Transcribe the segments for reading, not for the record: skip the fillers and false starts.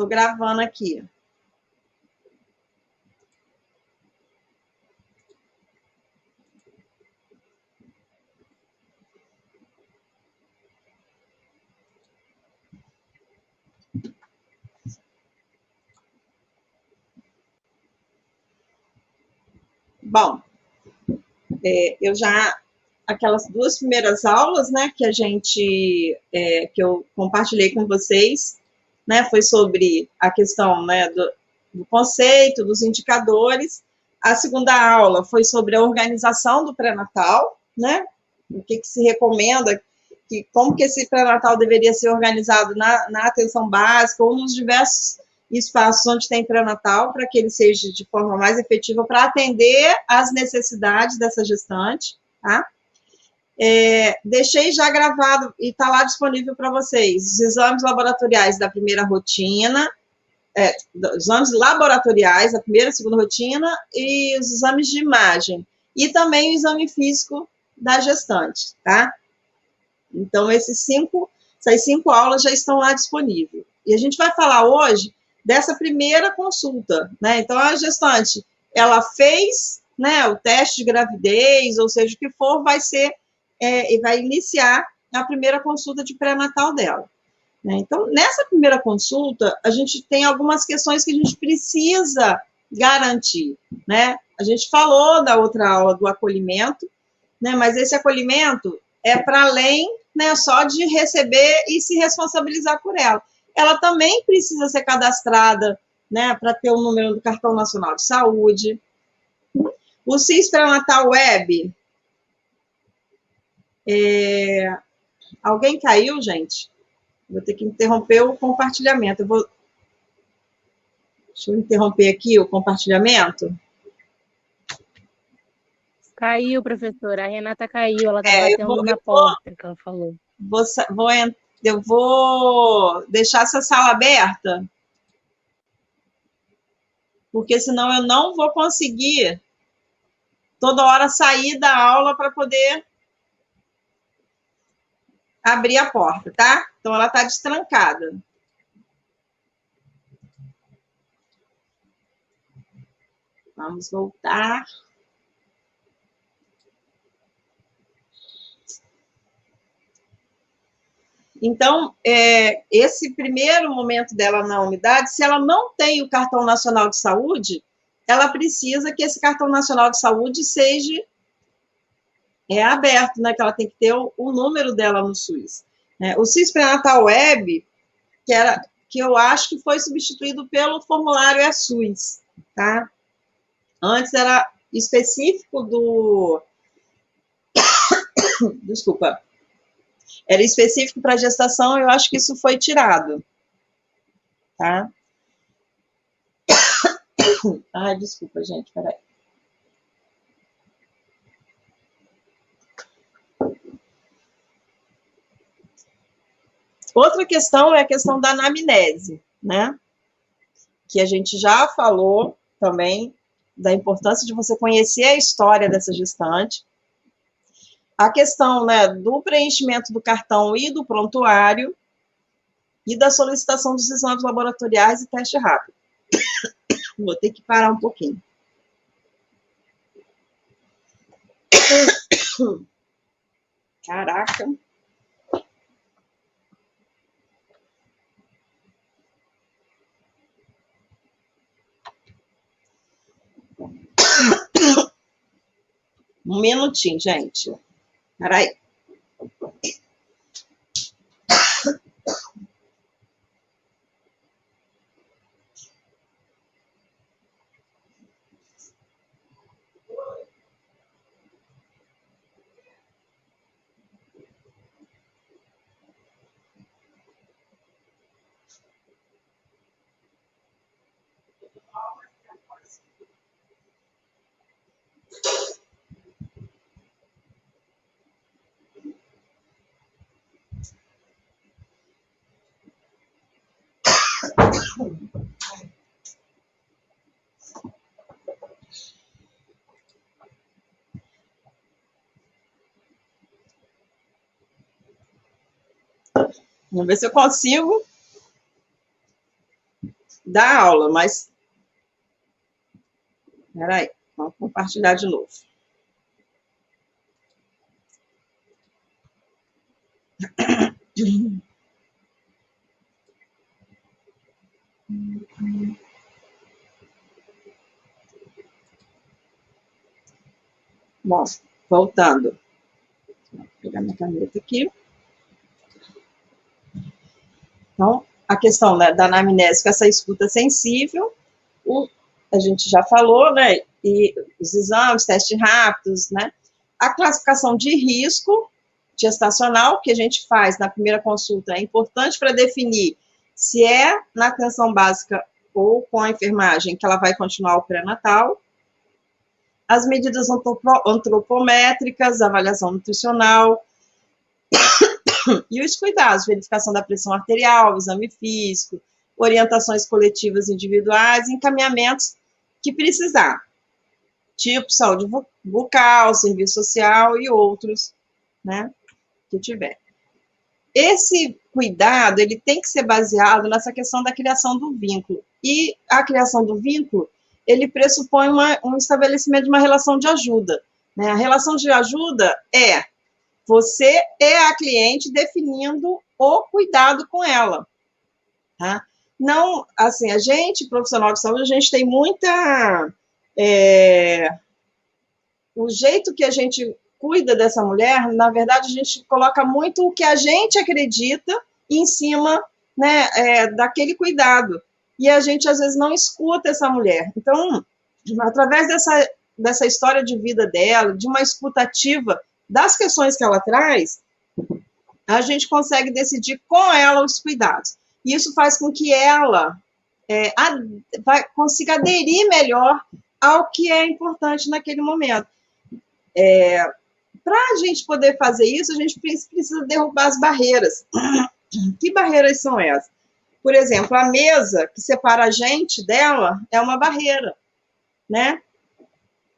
Estou gravando aqui. Bom, eu já... Aquelas duas primeiras aulas, né, que que eu compartilhei com vocês, né, foi sobre a questão, né, do conceito, dos indicadores. A segunda aula foi sobre a organização do pré-natal, né, o que se recomenda, como que esse pré-natal deveria ser organizado na atenção básica ou nos diversos espaços onde tem pré-natal, para que ele seja de forma mais efetiva para atender às necessidades dessa gestante, tá? Deixei já gravado e está lá disponível para vocês os exames laboratoriais da primeira rotina, os exames laboratoriais da primeira e segunda rotina e os exames de imagem, e também o exame físico da gestante, tá? Então, essas 5 aulas já estão lá disponíveis. E a gente vai falar hoje dessa primeira consulta, né? Então, a gestante, ela fez, né, o teste de gravidez, ou seja, o que for, vai iniciar a primeira consulta de pré-natal dela. Né? Então, nessa primeira consulta, a gente tem algumas questões que a gente precisa garantir, né? A gente falou da outra aula do acolhimento, né? Mas esse acolhimento é para além, né, só de receber e se responsabilizar por ela. Ela também precisa ser cadastrada, né, para ter o número do Cartão Nacional de Saúde. O CIS Pré-Natal Web... Alguém caiu, gente? Vou ter que interromper o compartilhamento. Deixa eu interromper aqui o compartilhamento. Caiu, professora. A Renata caiu. Ela está batendo na porta, que ela falou. Eu vou deixar essa sala aberta, porque senão eu não vou conseguir toda hora sair da aula para poder abrir a porta, tá? Então, ela está destrancada. Vamos voltar. Então, esse primeiro momento dela na unidade, se ela não tem o Cartão Nacional de Saúde, ela precisa que esse Cartão Nacional de Saúde seja aberto, né? Que ela tem que ter o número dela no SUS. O CIS Pré-Natal Web, que eu acho que foi substituído pelo formulário SUS, tá? Antes era específico do... Desculpa. Era específico para gestação, eu acho que isso foi tirado, tá? Ai, desculpa, gente, peraí. Outra questão é a questão da anamnese, né? Que a gente já falou também da importância de você conhecer a história dessa gestante. A questão, né, do preenchimento do cartão e do prontuário e da solicitação dos exames laboratoriais e teste rápido. Vou ter que parar um pouquinho. Caraca. Um minutinho, gente. Peraí. Vamos ver se eu consigo da aula, mas... Espera aí, vamos compartilhar de novo. Bom, voltando. Vou pegar minha caneta aqui. Então, a questão, né, da anamnese com essa escuta sensível, a gente já falou, né, e os exames, testes rápidos, né, a classificação de risco gestacional, que a gente faz na primeira consulta, é importante para definir se é na atenção básica ou com a enfermagem que ela vai continuar o pré-natal. As medidas antropométricas, avaliação nutricional, e os cuidados, verificação da pressão arterial, exame físico, orientações coletivas individuais, encaminhamentos que precisar, tipo saúde bucal, serviço social e outros, né, que tiver. Esse cuidado, ele tem que ser baseado nessa questão da criação do vínculo. E a criação do vínculo, ele pressupõe um estabelecimento de uma relação de ajuda, né? A relação de ajuda é você é a cliente definindo o cuidado com ela, tá? Não, assim, a gente, profissional de saúde, a gente tem muita... o jeito que a gente cuida dessa mulher, na verdade, a gente coloca muito o que a gente acredita em cima, né, daquele cuidado. E a gente, às vezes, não escuta essa mulher. Então, através dessa história de vida dela, de uma escutativa das questões que ela traz, a gente consegue decidir com ela os cuidados. E isso faz com que ela consiga aderir melhor ao que é importante naquele momento. Para a gente poder fazer isso, a gente precisa derrubar as barreiras. Que barreiras são essas? Por exemplo, a mesa que separa a gente dela é uma barreira, né?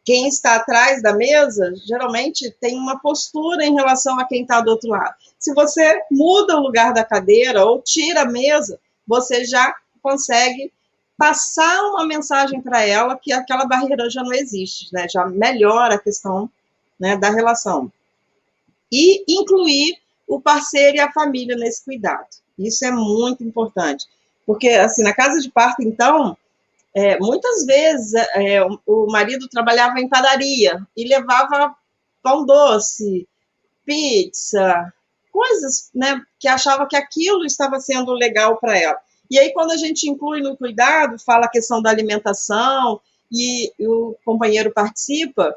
Quem está atrás da mesa, geralmente, tem uma postura em relação a quem está do outro lado. Se você muda o lugar da cadeira ou tira a mesa, você já consegue passar uma mensagem para ela que aquela barreira já não existe, né? Já melhora a questão, né, da relação. E incluir o parceiro e a família nesse cuidado. Isso é muito importante. Porque, assim, na casa de parto, então... muitas vezes o marido trabalhava em padaria e levava pão doce, pizza, coisas, né, que achava que aquilo estava sendo legal para ela. E aí, quando a gente inclui no cuidado, fala a questão da alimentação e o companheiro participa,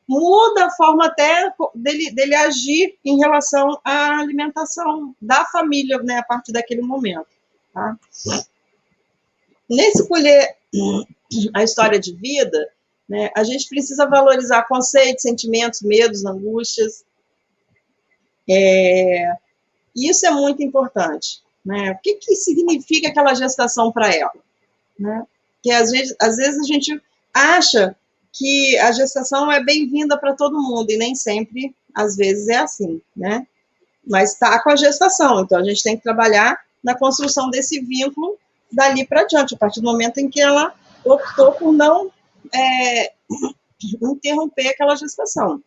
muda a forma até dele agir em relação à alimentação da família, né, a partir daquele momento. Tá? Nesse escolher a história de vida, né, a gente precisa valorizar conceitos, sentimentos, medos, angústias. Isso é muito importante. Né? O que significa aquela gestação para ela? Né? Porque às vezes a gente acha que a gestação é bem-vinda para todo mundo, e nem sempre, às vezes, é assim. Né? Mas está com a gestação, então a gente tem que trabalhar na construção desse vínculo dali para diante, a partir do momento em que ela optou por não interromper aquela gestação,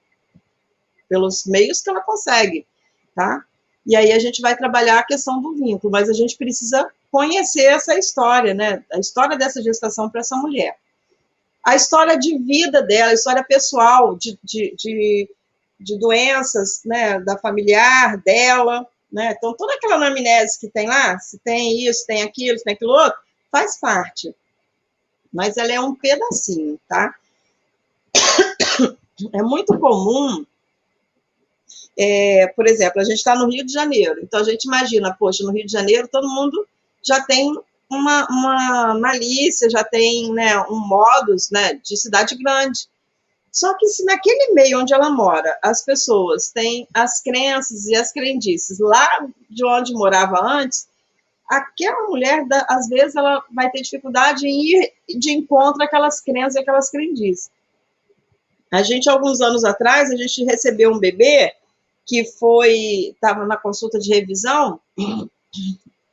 pelos meios que ela consegue, tá? E aí a gente vai trabalhar a questão do vínculo, mas a gente precisa conhecer essa história, né? A história dessa gestação para essa mulher. A história de vida dela, a história pessoal, de doenças, né, da familiar dela, né? Então, toda aquela anamnese que tem lá, se tem isso, tem aquilo, se tem aquilo outro, faz parte. Mas ela é um pedacinho, tá? É muito comum, por exemplo, a gente está no Rio de Janeiro, então a gente imagina, poxa, no Rio de Janeiro todo mundo já tem uma malícia, já tem, né, um modus, né, de cidade grande. Só que se naquele meio onde ela mora, as pessoas têm as crenças e as crendices lá de onde morava antes, aquela mulher, às vezes, ela vai ter dificuldade em ir de encontro àquelas crenças e aquelas crendices. A gente, alguns anos atrás, a gente recebeu um bebê que estava na consulta de revisão,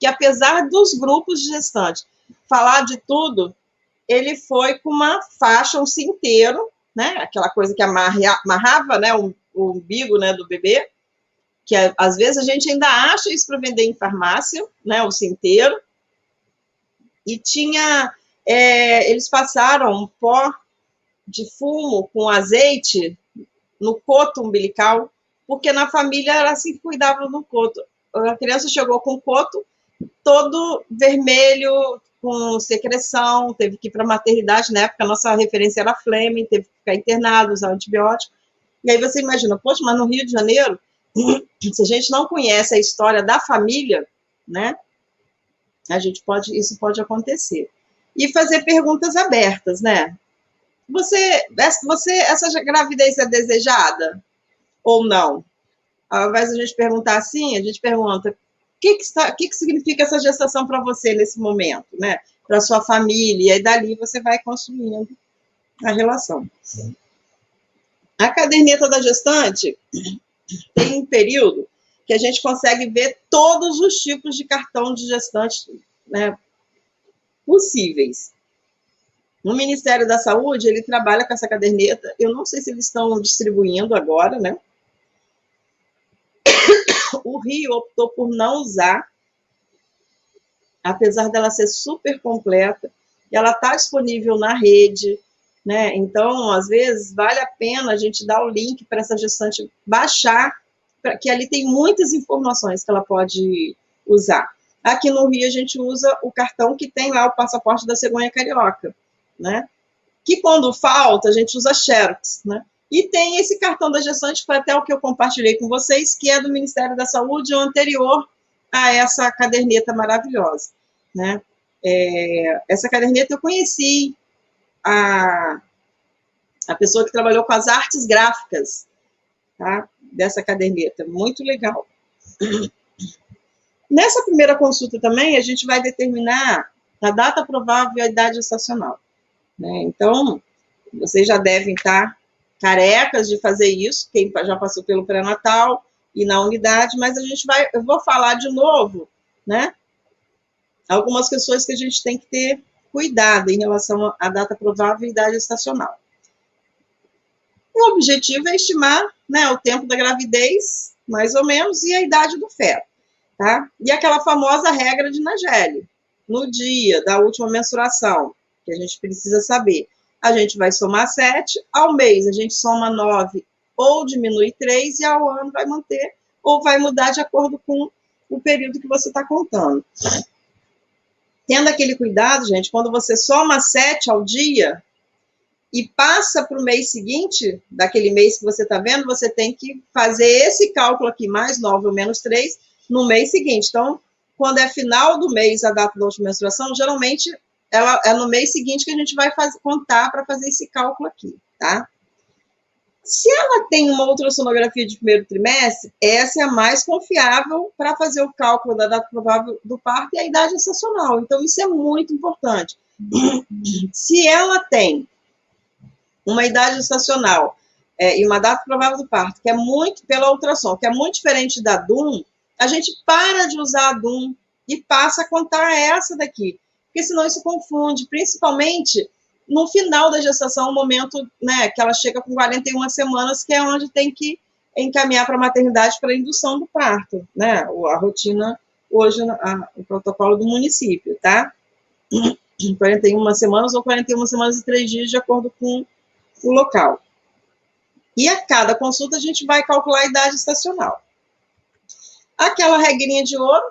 que apesar dos grupos de gestantes, falar de tudo, ele foi com uma faixa, um cinteiro, né? Aquela coisa que amarrava, né? O umbigo, né, do bebê, que às vezes a gente ainda acha isso para vender em farmácia, né? O cinteiro. E tinha, eles passaram um pó de fumo com azeite no coto umbilical, porque na família era assim que cuidavam do coto. A criança chegou com o coto todo vermelho, com secreção, teve que ir para a maternidade, na época a nossa referência era Fleming, teve que ficar internado, usar antibiótico. E aí você imagina, poxa, mas no Rio de Janeiro, se a gente não conhece a história da família, né, isso pode acontecer. E fazer perguntas abertas, né? Essa gravidez é desejada ou não? Ao invés de a gente perguntar assim, a gente pergunta: o que significa essa gestação para você nesse momento, né? Para sua família, e dali você vai construindo a relação. A caderneta da gestante tem um período que a gente consegue ver todos os tipos de cartão de gestante, né, possíveis. No Ministério da Saúde, ele trabalha com essa caderneta. Eu não sei se eles estão distribuindo agora, né? O Rio optou por não usar, apesar dela ser super completa. Ela está disponível na rede, né? Então, às vezes, vale a pena a gente dar o link para essa gestante baixar, que ali tem muitas informações que ela pode usar. Aqui no Rio, a gente usa o cartão que tem lá o passaporte da cegonha carioca, né? Que quando falta, a gente usa Xerox, né? E tem esse cartão da gestante, que foi até o que eu compartilhei com vocês, que é do Ministério da Saúde, o anterior a essa caderneta maravilhosa, né? Essa caderneta eu conheci a pessoa que trabalhou com as artes gráficas, tá? Dessa caderneta, muito legal. Nessa primeira consulta também, a gente vai determinar a data provável e a idade gestacional, né? Então, vocês já devem estar carecas de fazer isso, quem já passou pelo pré-natal e na unidade, mas eu vou falar de novo, né? Algumas questões que a gente tem que ter cuidado em relação à data provável e idade gestacional. O objetivo é estimar, né, o tempo da gravidez, mais ou menos, e a idade do feto, tá? E aquela famosa regra de Nageli, no dia da última menstruação, que a gente precisa saber. A gente vai somar 7, ao mês a gente soma 9 ou diminui 3, e ao ano vai manter ou vai mudar de acordo com o período que você está contando. Tendo aquele cuidado, gente, quando você soma 7 ao dia e passa para o mês seguinte, daquele mês que você está vendo, você tem que fazer esse cálculo aqui, mais 9 ou menos 3, no mês seguinte. Então, quando é final do mês, a data da última menstruação, geralmente é no mês seguinte que a gente vai contar para fazer esse cálculo aqui, tá? Se ela tem uma ultrassonografia de primeiro trimestre, essa é a mais confiável para fazer o cálculo da data provável do parto e a idade gestacional. Então, isso é muito importante. Se ela tem uma idade gestacional e uma data provável do parto, que é muito, pela ultrassom, que é muito diferente da DUM, a gente para de usar a DUM e passa a contar essa daqui. Porque senão isso confunde, principalmente no final da gestação, o momento, né, que ela chega com 41 semanas, que é onde tem que encaminhar para a maternidade para a indução do parto, né, a rotina hoje, o protocolo do município, tá? 41 semanas ou 41 semanas e 3 dias, de acordo com o local. E a cada consulta a gente vai calcular a idade estacional. Aquela regrinha de ouro,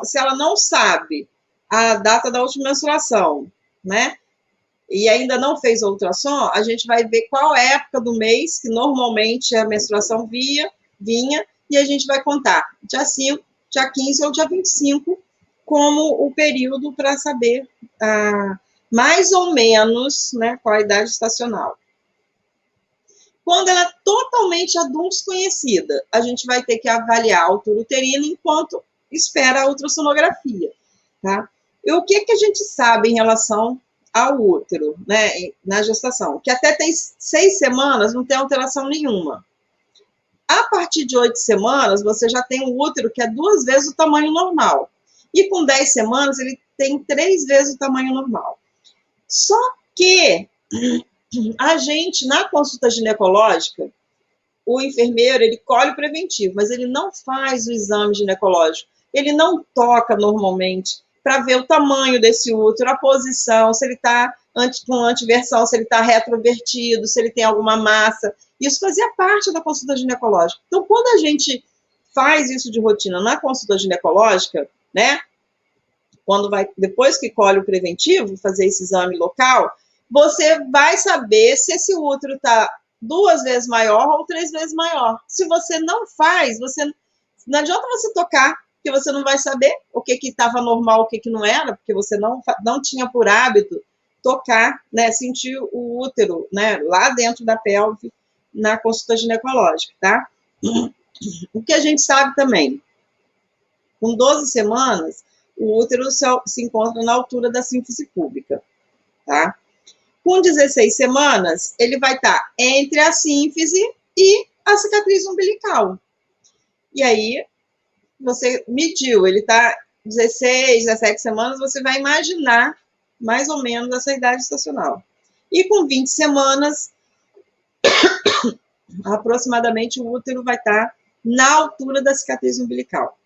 se ela não sabe a data da última menstruação, né, e ainda não fez a ultrassom, a gente vai ver qual época do mês que normalmente a menstruação vinha, e a gente vai contar dia 5, dia 15 ou dia 25 como o período para saber mais ou menos, né, qual a idade estacional. Quando ela é totalmente desconhecida, a gente vai ter que avaliar a altura uterina enquanto espera a ultrassonografia, tá? E o que a gente sabe em relação ao útero, né, na gestação? Que até tem 6 semanas não tem alteração nenhuma. A partir de 8 semanas, você já tem um útero que é 2 vezes o tamanho normal. E com 10 semanas, ele tem 3 vezes o tamanho normal. Só que a gente, na consulta ginecológica, o enfermeiro, ele colhe o preventivo, mas ele não faz o exame ginecológico. Ele não toca normalmente para ver o tamanho desse útero, a posição, se ele está com antiversão, se ele está retrovertido, se ele tem alguma massa. Isso fazia parte da consulta ginecológica. Então, quando a gente faz isso de rotina na consulta ginecológica, né, quando vai, depois que colhe o preventivo, fazer esse exame local, você vai saber se esse útero está 2 vezes maior ou 3 vezes maior. Se você não faz, não adianta você tocar, porque você não vai saber o que estava normal, o que não era, porque você não tinha por hábito tocar, né, sentir o útero, né, lá dentro da pelve, na consulta ginecológica, tá? O que a gente sabe também, com 12 semanas, o útero se encontra na altura da sínfise púbica, tá? Com 16 semanas, ele vai estar entre a sínfise e a cicatriz umbilical. E aí, você mediu, ele está 16, 17 semanas, você vai imaginar mais ou menos essa idade estacional. E com 20 semanas, aproximadamente, o útero vai estar na altura da cicatriz umbilical.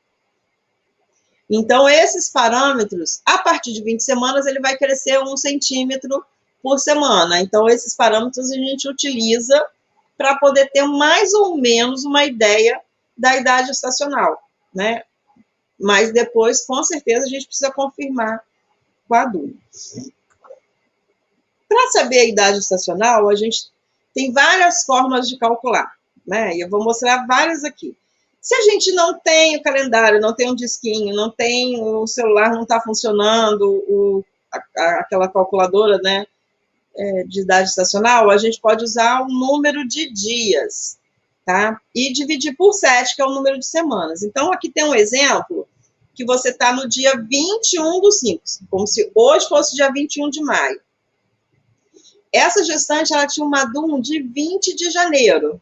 Então, esses parâmetros, a partir de 20 semanas, ele vai crescer 1 centímetro por semana. Então, esses parâmetros a gente utiliza para poder ter mais ou menos uma ideia da idade estacional, né? Mas depois, com certeza, a gente precisa confirmar com a adulto. Para saber a idade estacional, a gente tem várias formas de calcular, né? E eu vou mostrar várias aqui. Se a gente não tem o calendário, não tem um disquinho, não tem o celular, não está funcionando, aquela calculadora, né, de idade estacional, a gente pode usar o número de dias, tá? E dividir por 7, que é o número de semanas. Então, aqui tem um exemplo que você está no dia 21/5, como se hoje fosse dia 21 de maio. Essa gestante, ela tinha uma DUM de 20 de janeiro,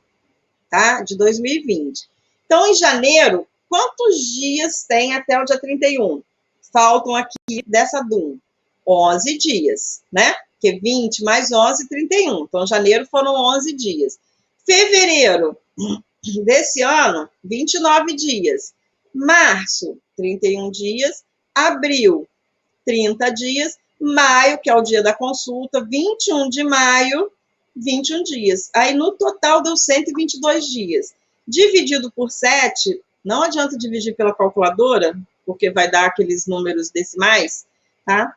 tá? De 2020. Então, em janeiro, quantos dias tem até o dia 31? Faltam aqui dessa DUM 11 dias, né? Porque 20 mais 11, 31. Então, janeiro foram 11 dias. Fevereiro desse ano, 29 dias. Março, 31 dias. Abril, 30 dias. Maio, que é o dia da consulta, 21 de maio, 21 dias. Aí, no total, deu 122 dias. Dividido por 7, não adianta dividir pela calculadora, porque vai dar aqueles números decimais, tá?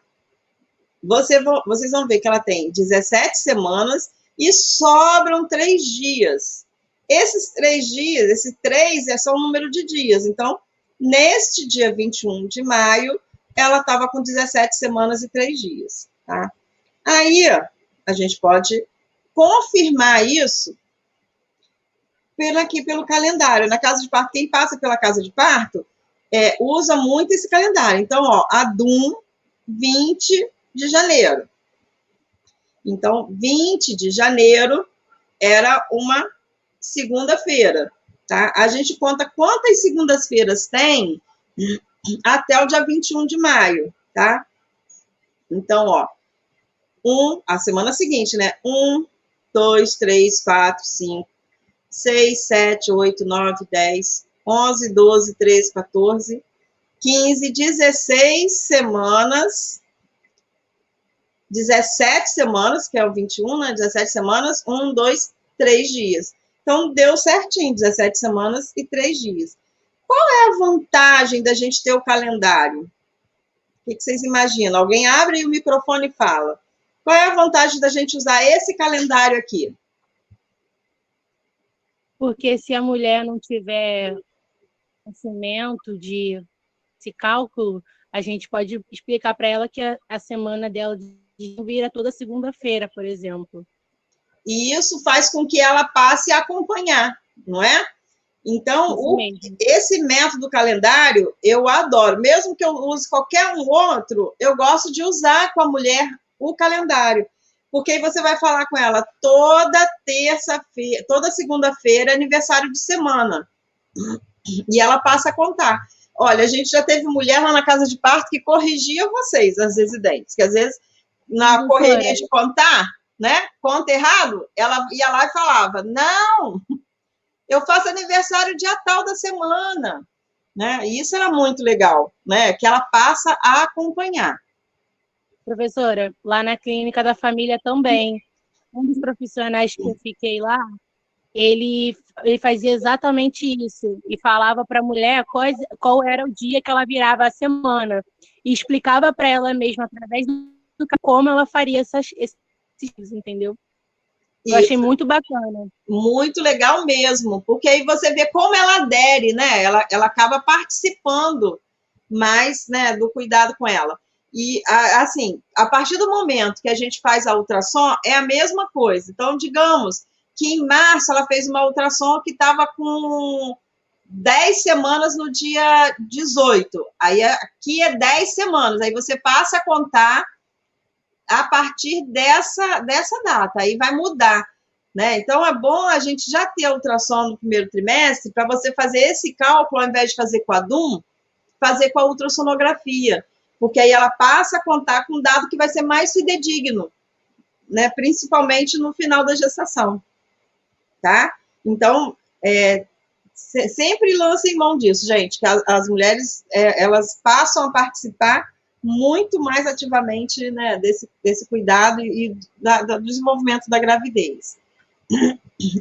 Vocês vão ver que ela tem 17 semanas e sobram 3 dias. Esses 3 dias, esse 3 é só o número de dias. Então, neste dia 21 de maio, ela estava com 17 semanas e 3 dias, tá? Aí, a gente pode confirmar isso pelo calendário. Na casa de parto, quem passa pela casa de parto, usa muito esse calendário. Então, ó, a DUM, 20 de janeiro. Então, 20 de janeiro era uma segunda-feira, tá? A gente conta quantas segundas-feiras tem até o dia 21 de maio, tá? Então, ó, a semana seguinte, né? 1, 2, 3, 4, 5, 6, 7, 8, 9, 10, 11, 12, 13, 14, 15, 16 semanas, 17 semanas, que é o 21, né? 17 semanas, 1, 2, 3 dias. Então, deu certinho, 17 semanas e 3 dias. Qual é a vantagem da gente ter o calendário? O que vocês imaginam? Alguém abre o microfone e fala. Qual é a vantagem da gente usar esse calendário aqui? Porque se a mulher não tiver conhecimento esse cálculo, a gente pode explicar para ela que a semana dela vira toda segunda-feira, por exemplo. E isso faz com que ela passe a acompanhar, não é? Então, esse método calendário, eu adoro. Mesmo que eu use qualquer um outro, eu gosto de usar com a mulher o calendário. Porque aí você vai falar com ela toda terça-feira, toda segunda-feira, aniversário de semana. E ela passa a contar. Olha, a gente já teve mulher lá na casa de parto que corrigia vocês, as residentes, que às vezes, na correria de contar, né, conta errado, ela ia lá e falava, não, eu faço aniversário dia tal da semana, né, e isso era muito legal, né, que ela passa a acompanhar. Professora, lá na clínica da família também, um dos profissionais que eu fiquei lá, ele fazia exatamente isso, e falava para a mulher qual era o dia que ela virava a semana, e explicava para ela mesma, através do como ela faria esses entendeu? Eu achei muito bacana. Muito legal mesmo, porque aí você vê como ela adere, né? Ela acaba participando mais, né, do cuidado com ela. E, assim, a partir do momento que a gente faz a ultrassom, é a mesma coisa. Então, digamos que em março ela fez uma ultrassom que estava com 10 semanas no dia 18. Aí aqui é 10 semanas. Aí você passa a contar a partir dessa data. Aí vai mudar. Né? Então, é bom a gente já ter a ultrassom no primeiro trimestre para você fazer esse cálculo, ao invés de fazer com a DUM, fazer com a ultrassonografia, porque aí ela passa a contar com um dado que vai ser mais fidedigno, né? Principalmente no final da gestação. Tá? Então, sempre lancem mão disso, gente, que as mulheres elas passam a participar muito mais ativamente, né, desse cuidado e do desenvolvimento da gravidez.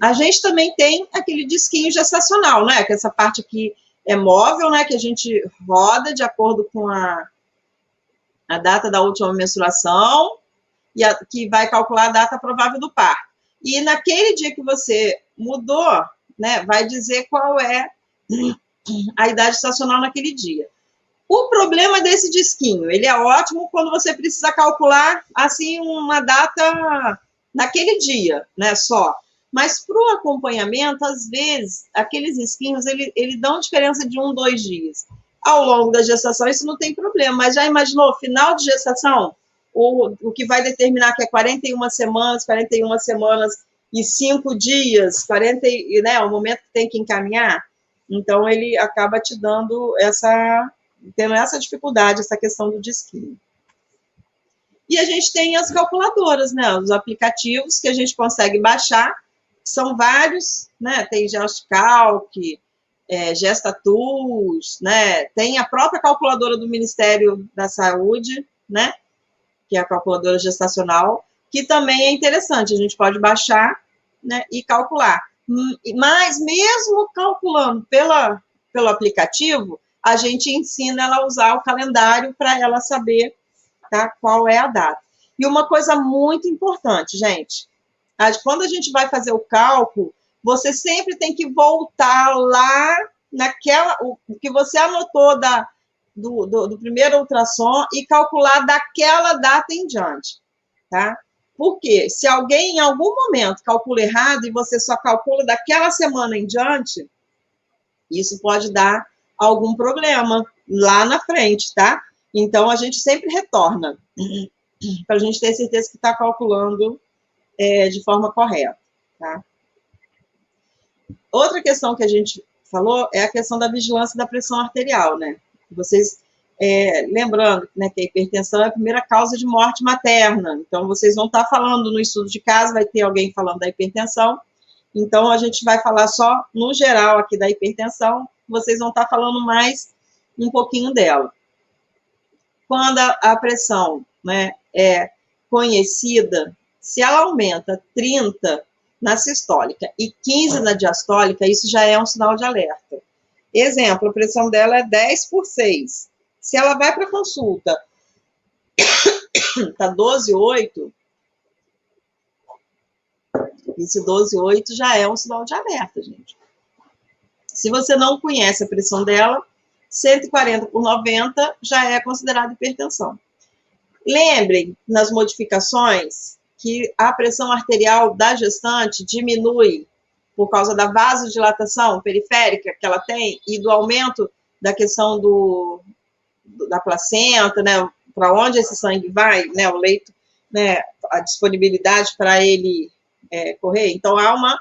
A gente também tem aquele disquinho gestacional, né? Que essa parte aqui é móvel, né? Que a gente roda de acordo com a data da última menstruação e que vai calcular a data provável do parto. E naquele dia que você mudou, né? Vai dizer qual é a idade gestacional naquele dia. O problema desse disquinho, ele é ótimo quando você precisa calcular, assim, uma data naquele dia, né? Só. Mas para o acompanhamento, às vezes, aqueles risquinhos, ele dão diferença de 1, 2 dias. Ao longo da gestação, isso não tem problema. Mas já imaginou, final de gestação, o que vai determinar que é 41 semanas e 5 dias, 40, né, o momento que tem que encaminhar. Então, ele acaba te dando tendo essa dificuldade, essa questão do disquinho. E a gente tem as calculadoras, né, os aplicativos que a gente consegue baixar, são vários, né? Tem GeoCalc, GestaTools, né? Tem a própria calculadora do Ministério da Saúde, né? Que é a calculadora gestacional, que também é interessante, a gente pode baixar, né, e calcular. Mas mesmo calculando pelo aplicativo, a gente ensina ela a usar o calendário para ela saber, tá, qual é a data. E uma coisa muito importante, gente, quando a gente vai fazer o cálculo, você sempre tem que voltar lá o que você anotou do primeiro ultrassom e calcular daquela data em diante, tá? Porque se alguém em algum momento calcula errado e você só calcula daquela semana em diante, isso pode dar algum problema lá na frente, tá? Então, a gente sempre retorna para a gente ter certeza que está calculando de forma correta, tá? Outra questão que a gente falou é a questão da vigilância da pressão arterial, né? Vocês, lembrando, né, que a hipertensão é a primeira causa de morte materna, então vocês vão estar falando no estudo de caso, vai ter alguém falando da hipertensão, então a gente vai falar só no geral aqui da hipertensão, vocês vão estar falando mais um pouquinho dela. Quando a pressão, né, é conhecida, se ela aumenta 30 na sistólica e 15 na diastólica, isso já é um sinal de alerta. Exemplo, a pressão dela é 10/6. Se ela vai para consulta, está 12,8, esse 12,8 já é um sinal de alerta, gente. Se você não conhece a pressão dela, 140/90 já é considerado hipertensão. Lembrem, nas modificações, que a pressão arterial da gestante diminui por causa da vasodilatação periférica que ela tem e do aumento da questão da placenta, né, para onde esse sangue vai, né, o leito, né, a disponibilidade para ele correr. Então, há uma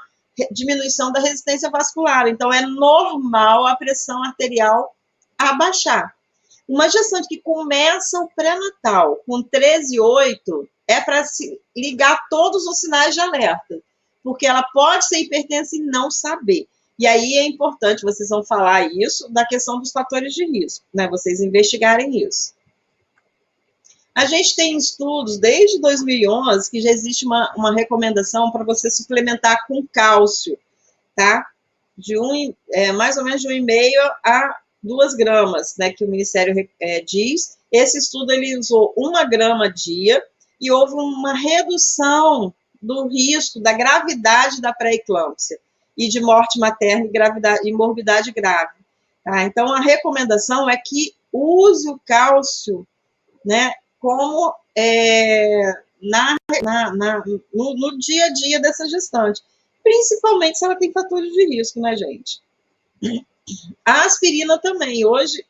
diminuição da resistência vascular. Então, é normal a pressão arterial a baixar. Uma gestante que começa o pré-natal com 13,8 é para se ligar todos os sinais de alerta, porque ela pode ser hipertensa e não saber. E aí é importante, vocês vão falar isso, da questão dos fatores de risco, né? Vocês investigarem isso. A gente tem estudos desde 2011 que já existe uma recomendação para você suplementar com cálcio, tá? De mais ou menos de 1,5 a 2 gramas, né, que o Ministério diz. Esse estudo ele usou 1 grama dia e houve uma redução do risco da gravidade da pré-eclâmpsia e de morte materna e morbidade grave. Tá? Então, a recomendação é que use o cálcio, né, como no dia a dia dessa gestante, principalmente se ela tem fatores de risco, né, gente? A aspirina também, hoje,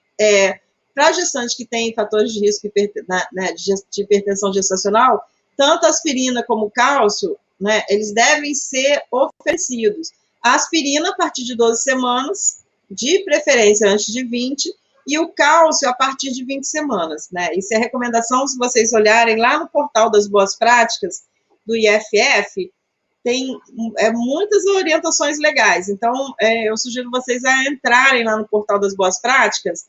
para gestantes que têm fatores de risco de hipertensão gestacional, tanto a aspirina como o cálcio, né, eles devem ser oferecidos. A aspirina a partir de 12 semanas, de preferência antes de 20, e o cálcio a partir de 20 semanas, né? Isso é recomendação, se vocês olharem lá no portal das boas práticas do IFF, tem muitas orientações legais. Então, eu sugiro vocês a entrarem lá no portal das boas práticas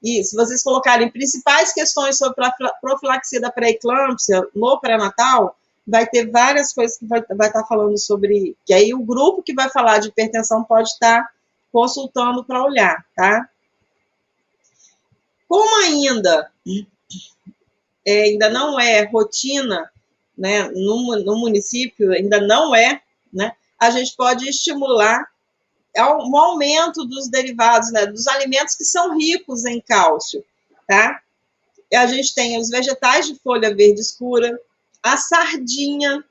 e, se vocês colocarem principais questões sobre a profilaxia da pré-eclâmpsia no pré-natal, vai ter várias coisas que vai estar falando sobre, que aí o grupo que vai falar de hipertensão pode estar consultando para olhar, tá? Como ainda não é rotina, né, no município, ainda não é, né, a gente pode estimular um aumento dos derivados, né, dos alimentos que são ricos em cálcio, tá? E a gente tem os vegetais de folha verde escura, a sardinha,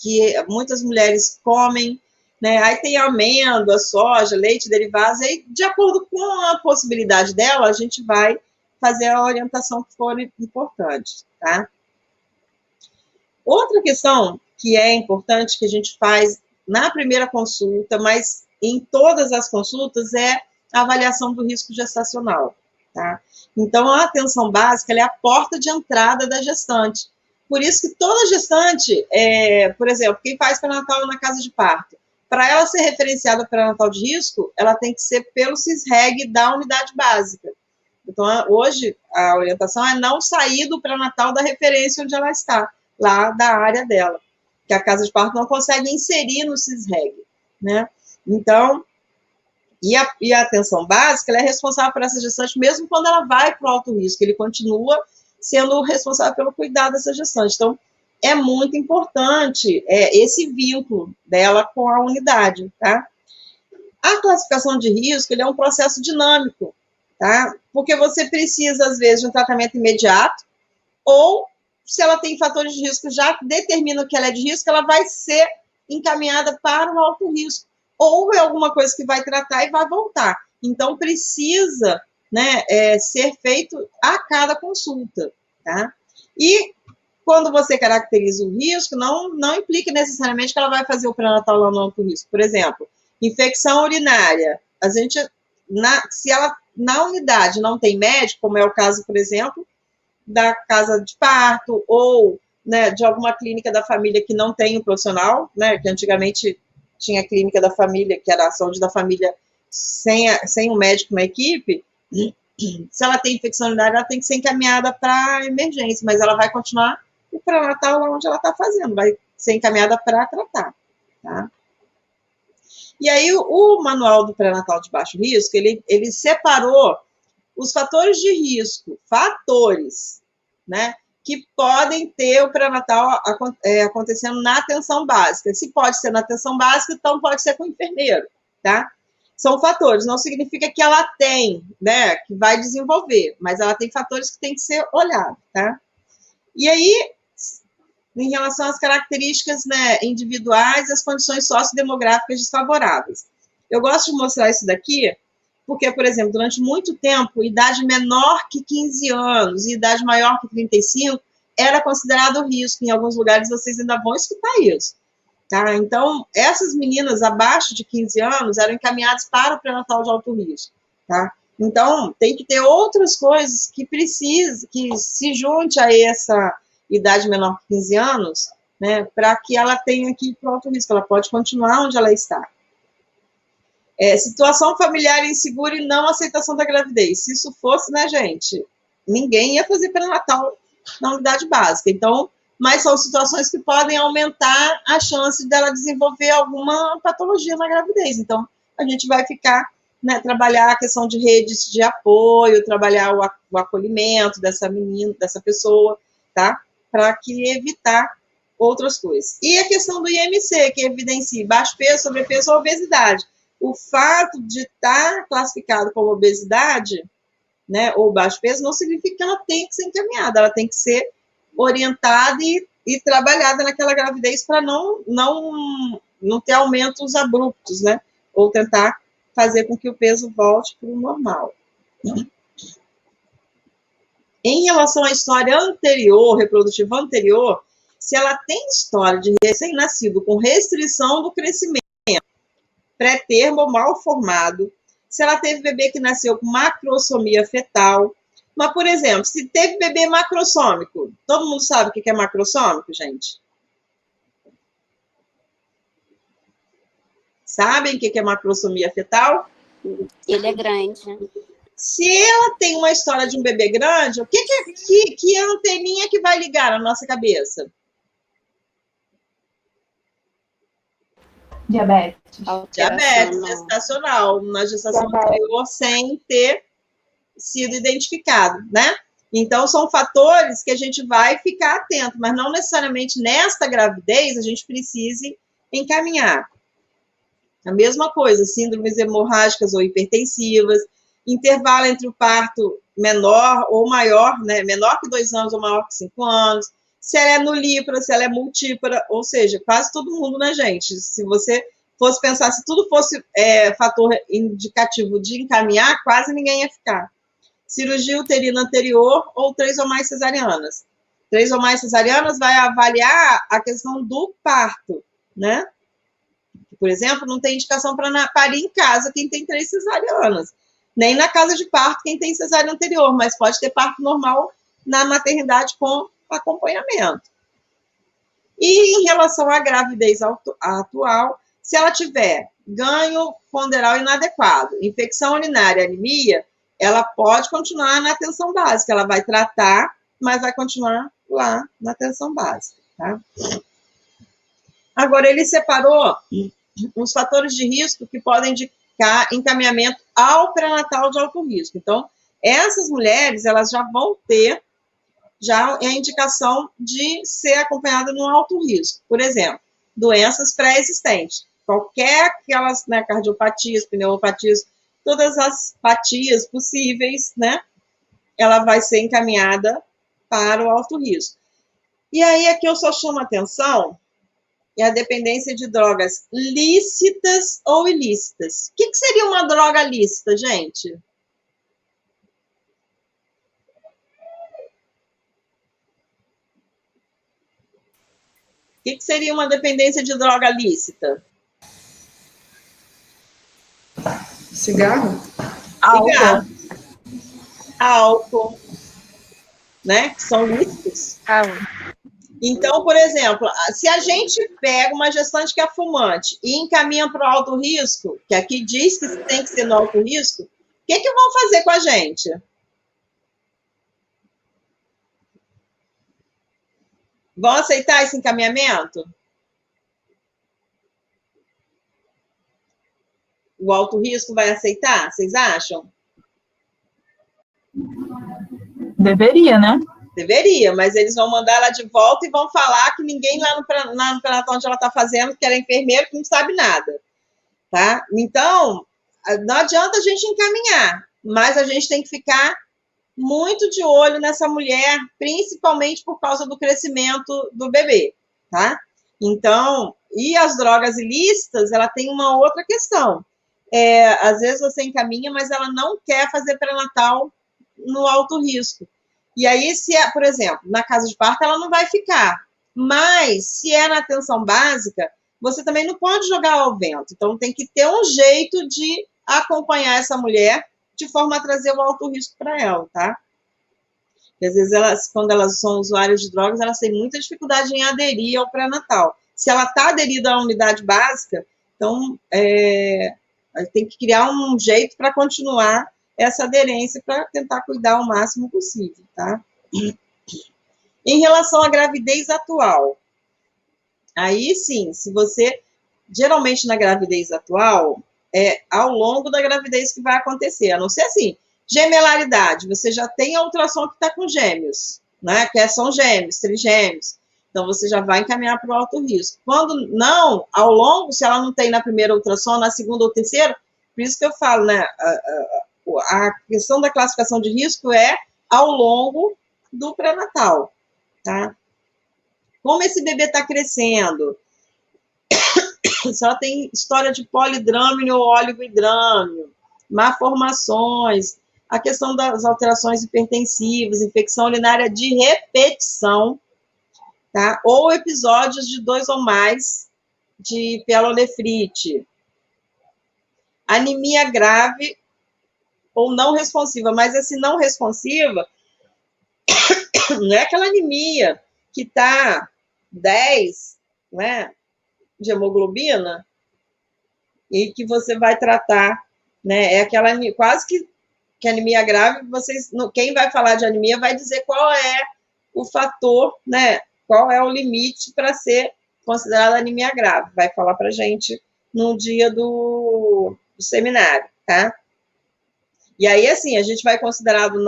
que muitas mulheres comem, né? Aí tem amêndoa, soja, leite, derivados, aí, de acordo com a possibilidade dela, a gente vai fazer a orientação que for importante, tá? Outra questão que é importante, que a gente faz na primeira consulta, mas em todas as consultas, é a avaliação do risco gestacional, tá? Então, a atenção básica ela é a porta de entrada da gestante. Por isso que toda gestante, por exemplo, quem faz pré-natal na casa de parto, para ela ser referenciada para pré-natal de risco, ela tem que ser pelo CISREG da unidade básica. Então, hoje, a orientação é não sair do pré-natal da referência onde ela está, lá da área dela, que a casa de parto não consegue inserir no CISREG, né? Então, e a atenção básica, ela é responsável por essa gestante, mesmo quando ela vai para o alto risco, ele continua sendo responsável pelo cuidado dessa gestante. Então, é muito importante esse vínculo dela com a unidade, tá? A classificação de risco, ele é um processo dinâmico, tá? Porque você precisa, às vezes, de um tratamento imediato, ou, se ela tem fatores de risco, já determina que ela é de risco, ela vai ser encaminhada para o alto risco, ou é alguma coisa que vai tratar e vai voltar. Então, precisa, né, ser feito a cada consulta, tá? E quando você caracteriza o risco, não implica necessariamente que ela vai fazer o pré-natal lá no alto risco. Por exemplo, infecção urinária. Se ela na unidade não tem médico, como é o caso, por exemplo, da casa de parto ou, né, de alguma clínica da família que não tem um profissional, né, que antigamente tinha clínica da família, que era a saúde da família sem um médico na equipe, se ela tem infecção urinária, ela tem que ser encaminhada para emergência, mas ela vai continuar o pré-natal lá onde ela está fazendo, vai ser encaminhada para tratar, tá? E aí, o manual do pré-natal de baixo risco, ele separou os fatores de risco, né, que podem ter o pré-natal acontecendo na atenção básica. Se pode ser na atenção básica, então pode ser com o enfermeiro, tá? São fatores, não significa que ela tem, né, que vai desenvolver, mas ela tem fatores que tem que ser olhados, tá? E aí, em relação às características, né, individuais, as condições sociodemográficas desfavoráveis. Eu gosto de mostrar isso daqui, porque, por exemplo, durante muito tempo, idade menor que 15 anos e idade maior que 35 era considerado risco. Em alguns lugares vocês ainda vão escutar isso, tá? Então, essas meninas abaixo de 15 anos eram encaminhadas para o pré-natal de alto risco, tá? Então, tem que ter outras coisas que se junte a essa idade menor que 15 anos, né, para que ela tenha que ir para o alto risco, ela pode continuar onde ela está. Situação familiar insegura e não aceitação da gravidez. Se isso fosse, né, gente, ninguém ia fazer pré-natal na unidade básica. Então, mas são situações que podem aumentar a chance dela desenvolver alguma patologia na gravidez. Então, a gente vai ficar, né, trabalhar a questão de redes de apoio, trabalhar o acolhimento dessa menina, dessa pessoa, tá? Para que evitar outras coisas. E a questão do IMC, que evidencia baixo peso, sobrepeso ou obesidade. O fato de estar classificado como obesidade, né, ou baixo peso, não significa que ela tem que ser encaminhada, ela tem que ser orientada e trabalhada naquela gravidez para não ter aumentos abruptos, né, ou tentar fazer com que o peso volte para o normal. Em relação à história anterior, reprodutiva anterior, se ela tem história de recém-nascido com restrição do crescimento, pré-termo ou mal formado, se ela teve bebê que nasceu com macrosomia fetal, mas, por exemplo, se teve bebê macrossômico, todo mundo sabe o que é macrossômico, gente? Sabem o que é macrosomia fetal? Ele é grande. Se ela tem uma história de um bebê grande, o que anteninha que vai ligar na nossa cabeça? Diabetes. Diabetes gestacional, na gestação anterior, sem ter sido identificado, né? Então, são fatores que a gente vai ficar atento, mas não necessariamente nesta gravidez a gente precise encaminhar. A mesma coisa, síndromes hemorrágicas ou hipertensivas, intervalo entre o parto menor ou maior, né? Menor que 2 anos ou maior que 5 anos, se ela é nulípara, se ela é multípara, ou seja, quase todo mundo, né, gente? Se você fosse pensar, se tudo fosse fator indicativo de encaminhar, quase ninguém ia ficar. Cirurgia uterina anterior ou 3 ou mais cesarianas. 3 ou mais cesarianas vai avaliar a questão do parto, né? Por exemplo, não tem indicação para parir em casa quem tem 3 cesarianas. Nem na casa de parto quem tem cesárea anterior, mas pode ter parto normal na maternidade com acompanhamento. E em relação à gravidez atual, se ela tiver ganho ponderal inadequado, infecção urinária, anemia, ela pode continuar na atenção básica, ela vai tratar, mas vai continuar lá na atenção básica, tá? Agora, ele separou os fatores de risco que podem indicar encaminhamento ao pré-natal de alto risco. Então, essas mulheres, elas já vão ter a indicação de ser acompanhada no alto risco. Por exemplo, doenças pré-existentes. Qualquer aquelas, né, cardiopatias, pneumopatias, todas as patias possíveis, né, ela vai ser encaminhada para o alto risco. E aí, aqui eu só chamo a atenção a dependência de drogas lícitas ou ilícitas. O que seria uma droga lícita, gente? O que seria uma dependência de droga lícita? Cigarro? Cigarro. Álcool. Né? Que são lícitos. Então, por exemplo, se a gente pega uma gestante que é fumante e encaminha para o alto risco, que aqui diz que tem que ser no alto risco, o que vão fazer com a gente? Vão aceitar esse encaminhamento? O alto risco vai aceitar? Vocês acham? Deveria, né? Deveria, mas eles vão mandar ela de volta e vão falar que ninguém lá no pré-natal onde ela está fazendo, que ela é enfermeira, que não sabe nada, tá? Então, não adianta a gente encaminhar, mas a gente tem que ficar muito de olho nessa mulher, principalmente por causa do crescimento do bebê, tá? Então, e as drogas ilícitas, ela tem uma outra questão. Às vezes você encaminha, mas ela não quer fazer pré-natal no alto risco. E aí, se é, por exemplo, na casa de parto, ela não vai ficar. Mas, se é na atenção básica, você também não pode jogar ao vento. Então, tem que ter um jeito de acompanhar essa mulher de forma a trazer o alto risco para ela, tá? Porque às vezes, quando elas são usuárias de drogas, elas têm muita dificuldade em aderir ao pré-natal. Se ela está aderida à unidade básica, então tem que criar um jeito para continuar essa aderência, para tentar cuidar o máximo possível, tá? Em relação à gravidez atual, aí sim, se você, geralmente na gravidez atual, é ao longo da gravidez que vai acontecer, a não ser assim, gemelaridade, você já tem a ultrassom que está com gêmeos, né? Que são gêmeos, trigêmeos. Então, você já vai encaminhar para o alto risco. Quando não, ao longo, se ela não tem na primeira ultrassom, na segunda ou terceira, por isso que eu falo, né? A questão da classificação de risco é ao longo do pré-natal, tá? Como esse bebê está crescendo, se ela tem história de polidrâmino ou oligohidrâmino, malformações, a questão das alterações hipertensivas, infecção urinária de repetição, tá? Ou episódios de 2 ou mais de pielonefrite, anemia grave ou não responsiva, mas esse não responsiva não é aquela anemia que está 10, né, de hemoglobina e que você vai tratar, né, é aquela quase que anemia grave, quem vai falar de anemia vai dizer qual é o fator, né, qual é o limite para ser considerada anemia grave, vai falar para a gente no dia do seminário, tá? E aí, assim, a gente vai considerar o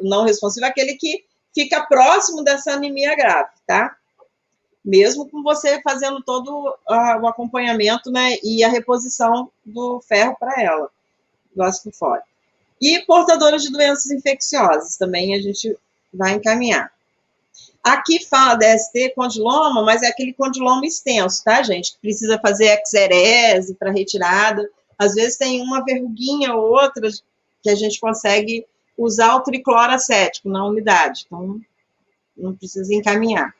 não responsivo aquele que fica próximo dessa anemia grave, tá? Mesmo com você fazendo todo o acompanhamento, né, e a reposição do ferro para ela, do ácido fólico. E portadores de doenças infecciosas, também a gente vai encaminhar. Aqui fala DST condiloma, mas é aquele condiloma extenso, tá, gente? Que precisa fazer exerese para retirada. Às vezes tem uma verruguinha ou outra que a gente consegue usar o tricloracético na unidade, então não precisa encaminhar.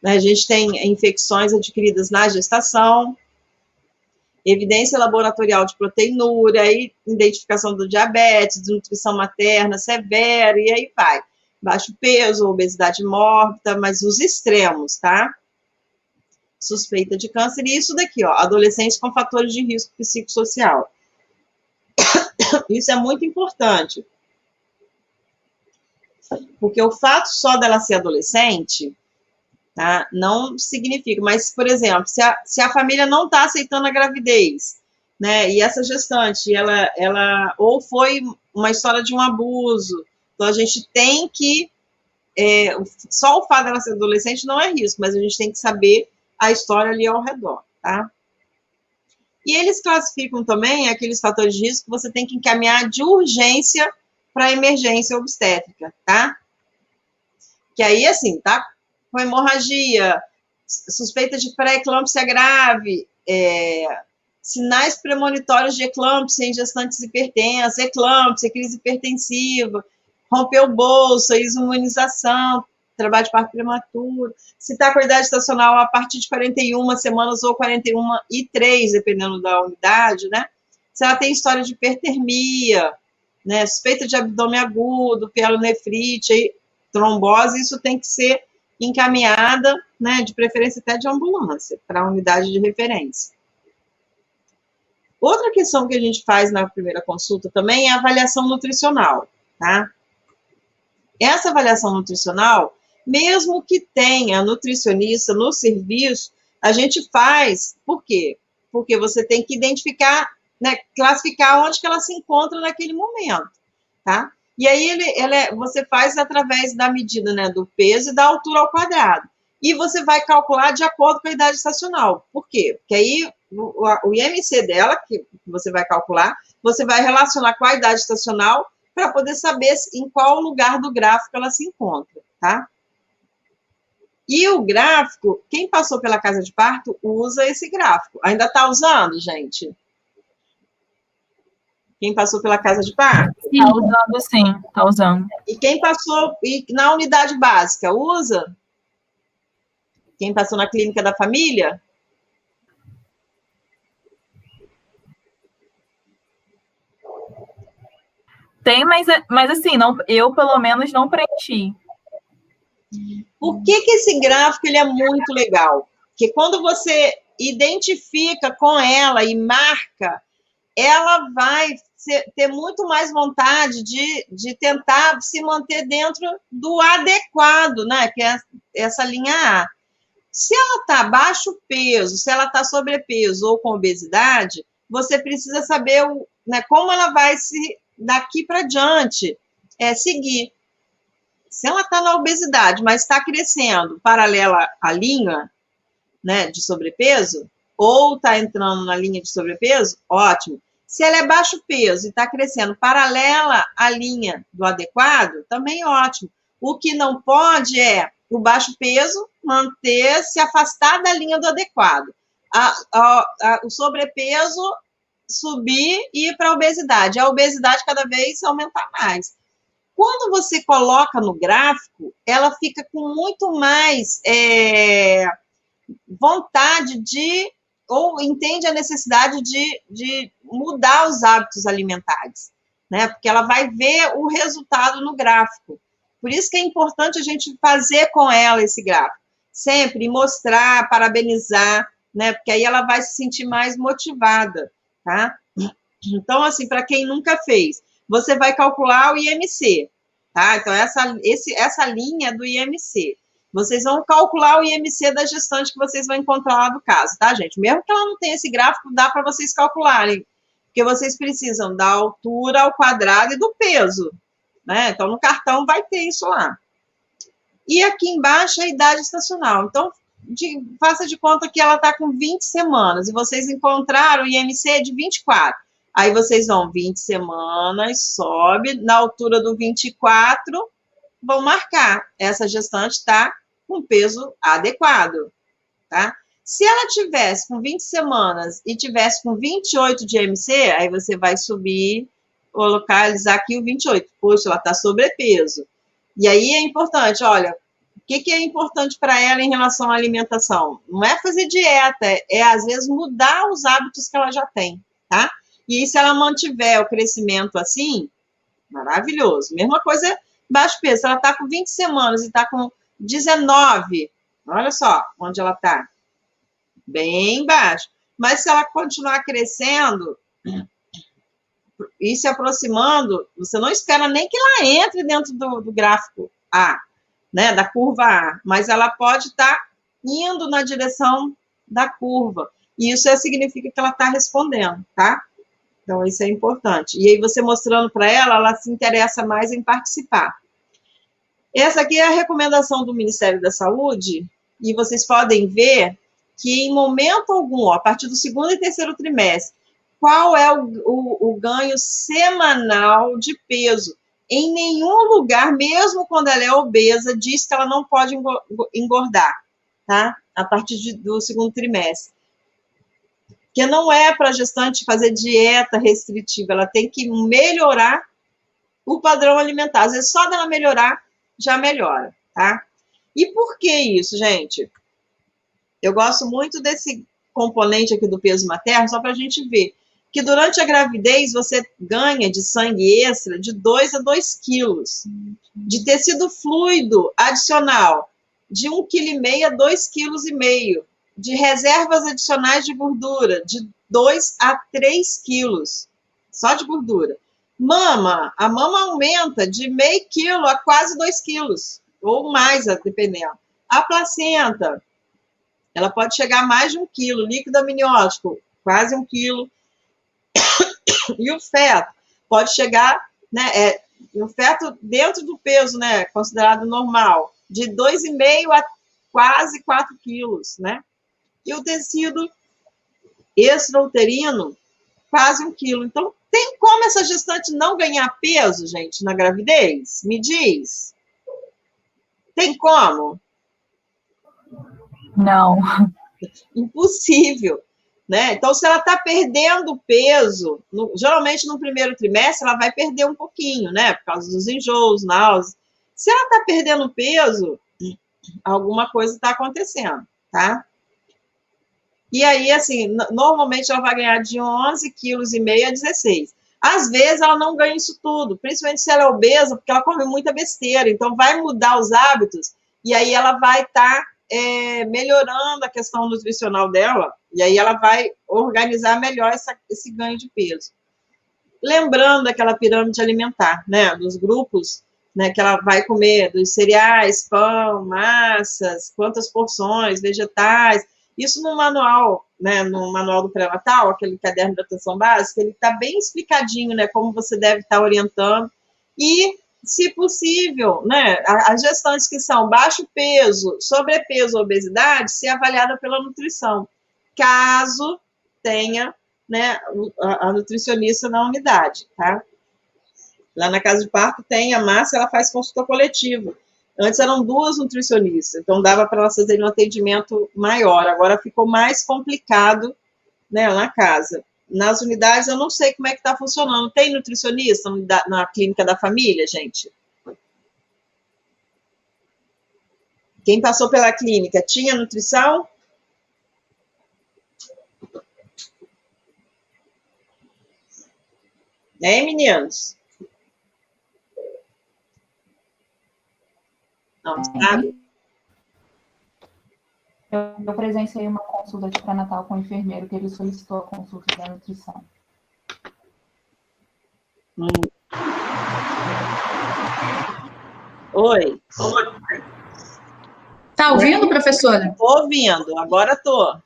A gente tem infecções adquiridas na gestação, evidência laboratorial de proteinúria, identificação do diabetes, desnutrição materna severa, e aí vai. Baixo peso, obesidade mórbida, mas os extremos, tá? Suspeita de câncer, e isso daqui, ó, adolescentes com fatores de risco psicossocial. Isso é muito importante, porque o fato só dela ser adolescente, tá, não significa, mas, por exemplo, se a família não está aceitando a gravidez, né, e essa gestante, ela ou foi uma história de um abuso, então a gente tem que, só o fato dela ser adolescente não é risco, mas a gente tem que saber a história ali ao redor, tá? E eles classificam também aqueles fatores de risco que você tem que encaminhar de urgência para emergência obstétrica, tá? Que aí, assim, tá? Com hemorragia, suspeita de pré-eclâmpsia grave, sinais premonitórios de eclâmpsia em gestantes hipertensas, eclâmpsia, crise hipertensiva, rompeu bolsa, imunização, trabalho de parto prematuro, se está com a idade estacional a partir de 41 semanas ou 41 e 3, dependendo da unidade, né? Se ela tem história de hipertermia, né? Suspeita de abdômen agudo, pielonefrite, trombose, isso tem que ser encaminhada, né? De preferência até de ambulância, para a unidade de referência. Outra questão que a gente faz na primeira consulta também é a avaliação nutricional, tá? Essa avaliação nutricional, mesmo que tenha nutricionista no serviço, a gente faz, por quê? Porque você tem que identificar, né, classificar onde que ela se encontra naquele momento, tá? E aí você faz através da medida, né, do peso e da altura ao quadrado. E você vai calcular de acordo com a idade estacional. Por quê? Porque aí o IMC dela, que você vai calcular, você vai relacionar com a idade estacional para poder saber em qual lugar do gráfico ela se encontra, tá? E o gráfico, quem passou pela casa de parto usa esse gráfico. Ainda está usando, gente? Quem passou pela casa de parto? Está usando, sim, está usando. E quem passou na unidade básica, usa? Quem passou na clínica da família? Tem, mas assim, não, eu pelo menos não preenchi. Por que esse gráfico ele é muito legal? Porque quando você identifica com ela e marca, ela vai ter muito mais vontade de tentar se manter dentro do adequado, né? Que é essa linha A. Se ela está baixo peso, se ela está sobrepeso ou com obesidade, você precisa saber né, como ela vai se, daqui para diante, seguir. Se ela está na obesidade, mas está crescendo paralela à linha, né, de sobrepeso, ou está entrando na linha de sobrepeso, ótimo. Se ela é baixo peso e está crescendo paralela à linha do adequado, também ótimo. O que não pode é o baixo peso se afastar da linha do adequado. O sobrepeso subir e ir para a obesidade. A obesidade cada vez aumentar mais. Quando você coloca no gráfico, ela fica com muito mais vontade ou entende a necessidade de mudar os hábitos alimentares, né? Porque ela vai ver o resultado no gráfico. Por isso que é importante a gente fazer com ela esse gráfico. Sempre mostrar, parabenizar, né? Porque aí ela vai se sentir mais motivada, tá? Então, assim, para quem nunca fez, você vai calcular o IMC, tá? Então, essa linha é do IMC. Vocês vão calcular o IMC da gestante que vocês vão encontrar lá no caso, tá, gente? Mesmo que ela não tenha esse gráfico, dá para vocês calcularem, porque vocês precisam da altura ao quadrado e do peso, né? Então, no cartão vai ter isso lá. E aqui embaixo é a idade estacional. Então, faça de conta que ela está com 20 semanas e vocês encontraram o IMC de 24. Aí vocês vão 20 semanas, sobe, na altura do 24, vão marcar. Essa gestante está com peso adequado, tá? Se ela tivesse com 20 semanas e tivesse com 28 de IMC, aí você vai subir, localizar aqui o 28. Poxa, ela está sobrepeso. E aí é importante, olha, o que é importante para ela em relação à alimentação? Não é fazer dieta, às vezes mudar os hábitos que ela já tem, tá? E aí, se ela mantiver o crescimento assim, maravilhoso. Mesma coisa, baixo peso. Se ela está com 20 semanas e está com 19, olha só onde ela está. Bem baixo. Mas se ela continuar crescendo e se aproximando, você não espera nem que ela entre dentro do gráfico A, né, da curva A, mas ela pode estar indo na direção da curva. E isso significa que ela está respondendo, tá? Então, isso é importante. E aí, você mostrando para ela, ela se interessa mais em participar. Essa aqui é a recomendação do Ministério da Saúde, e vocês podem ver que, em momento algum, a partir do segundo e terceiro trimestre, qual é o ganho semanal de peso. Em nenhum lugar, mesmo quando ela é obesa, diz que ela não pode engordar, tá? A partir do segundo trimestre. Porque não é para a gestante fazer dieta restritiva, ela tem que melhorar o padrão alimentar. Às vezes, só dela melhorar, já melhora, tá? E por que isso, gente? Eu gosto muito desse componente aqui do peso materno, só para a gente ver que durante a gravidez você ganha de sangue extra de 2 a 2 quilos, de tecido fluido adicional de 1,5 kg a 2,5 kg, de reservas adicionais de gordura de 2 a 3 quilos, só de gordura. A mama aumenta de meio quilo a quase 2 quilos, ou mais, dependendo. A placenta, ela pode chegar a mais de 1 quilo, líquido amniótico, quase 1 quilo. E o feto pode chegar, né, o feto dentro do peso, né, considerado normal, de 2,5 a quase 4 quilos, né? E o tecido extrauterino, quase 1 quilo. Então, tem como essa gestante não ganhar peso, gente, na gravidez? Me diz. Tem como? Não. Impossível, né? Então, se ela está perdendo peso, geralmente no primeiro trimestre, ela vai perder um pouquinho, né? Por causa dos enjoos, náuseas. Se ela está perdendo peso, alguma coisa está acontecendo, tá? E aí, assim, normalmente ela vai ganhar de 11,5 kg a 16. Às vezes ela não ganha isso tudo, principalmente se ela é obesa, porque ela come muita besteira, então vai mudar os hábitos, e aí ela vai estar melhorando a questão nutricional dela, e aí ela vai organizar melhor esse ganho de peso. Lembrando daquela pirâmide alimentar, né, dos grupos, né, que ela vai comer dos cereais, pão, massas, quantas porções, vegetais, isso no manual, né, no manual do pré-natal, aquele caderno de atenção básica, ele está bem explicadinho, né, como você deve estar orientando, e, se possível, né, as gestantes que são baixo peso, sobrepeso, obesidade, ser avaliada pela nutrição, caso tenha, né, a nutricionista na unidade, tá? Lá na casa de parto tem a Márcia, ela faz consulta coletiva. Antes eram 2 nutricionistas, então dava para elas fazerem um atendimento maior. Agora ficou mais complicado, né, na casa. Nas unidades eu não sei como é que está funcionando. Tem nutricionista na clínica da família, gente? Quem passou pela clínica, tinha nutrição? Meninos? Não, sabe? Eu presenciei uma consulta de pré-natal com o enfermeiro que ele solicitou a consulta da nutrição. Oi. Tá ouvindo, professora? Tô ouvindo, agora tô.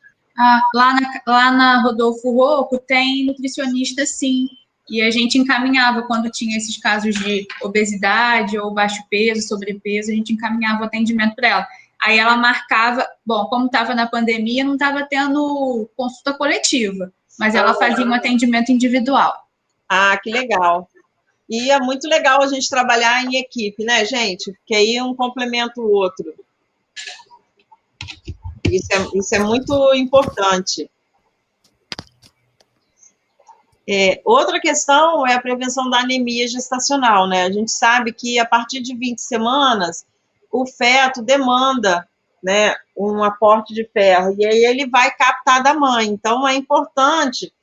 Lá na Rodolfo Rocco tem nutricionista, sim. E a gente encaminhava, quando tinha esses casos de obesidade ou baixo peso, sobrepeso, a gente encaminhava o atendimento para ela. Aí ela marcava, bom, como estava na pandemia, não estava tendo consulta coletiva, mas ela fazia um atendimento individual. Ah, que legal. E é muito legal a gente trabalhar em equipe, né, gente? Porque aí um complementa o outro. Isso é muito importante. Outra questão é a prevenção da anemia gestacional, né? A gente sabe que a partir de 20 semanas, o feto demanda, né, um aporte de ferro, e aí ele vai captar da mãe. Então, é importante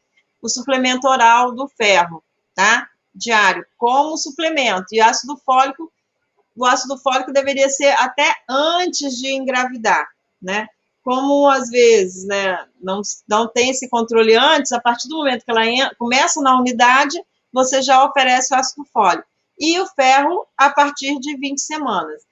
o suplemento oral do ferro, tá? Diário, como suplemento. E o ácido fólico deveria ser até antes de engravidar, né? Como, às vezes, né, não tem esse controle antes, a partir do momento que ela começa na unidade, você já oferece o ácido fólico. E o ferro a partir de 20 semanas.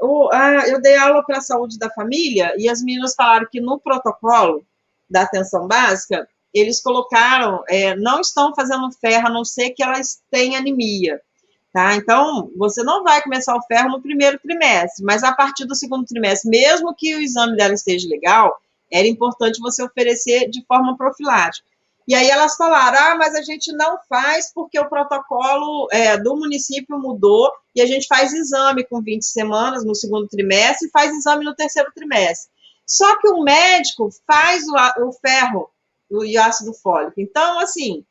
Eu dei aula para a saúde da família e as meninas falaram que no protocolo da atenção básica, eles colocaram, não estão fazendo ferro, a não ser que elas tenham anemia. Tá? Então, você não vai começar o ferro no primeiro trimestre, mas a partir do segundo trimestre, mesmo que o exame dela esteja legal, era importante você oferecer de forma profilática. E aí elas falaram, mas a gente não faz porque o protocolo do município mudou e a gente faz exame com 20 semanas no segundo trimestre e faz exame no terceiro trimestre. Só que o médico faz o ferro e o ácido fólico. Então, assim,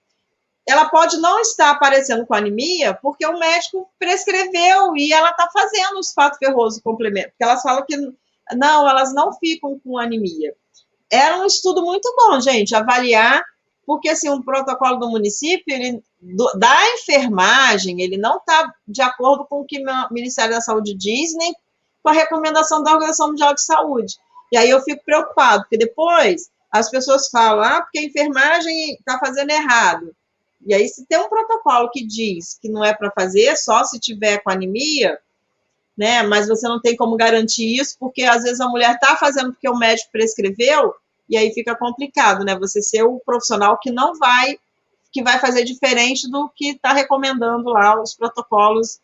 ela pode não estar aparecendo com anemia porque o médico prescreveu e ela está fazendo os fato ferroso complemento. Porque elas falam que não, elas não ficam com anemia. Era um estudo muito bom, gente, avaliar, porque assim, um protocolo do município, da enfermagem, ele não está de acordo com o que o Ministério da Saúde diz, nem com a recomendação da Organização Mundial de Saúde. E aí eu fico preocupado, porque depois as pessoas falam, porque a enfermagem está fazendo errado. E aí, se tem um protocolo que diz que não é para fazer, só se tiver com anemia, né? Mas você não tem como garantir isso, porque às vezes a mulher está fazendo porque o médico prescreveu, e aí fica complicado, né? Você ser o profissional que vai fazer diferente do que está recomendando lá os protocolos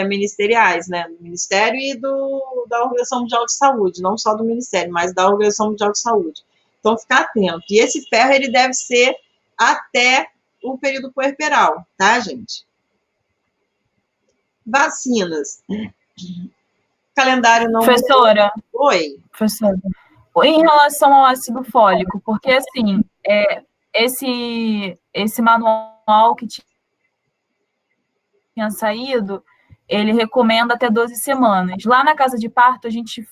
ministeriais, né? Do Ministério e da Organização Mundial de Saúde, não só do Ministério, mas da Organização Mundial de Saúde. Então, ficar atento. E esse ferro, ele deve ser até o período puerperal, tá, gente? Vacinas. Calendário não... Professora. Oi. Professora. Em relação ao ácido fólico, porque, assim, esse manual que tinha saído, ele recomenda até 12 semanas. Lá na casa de parto, a gente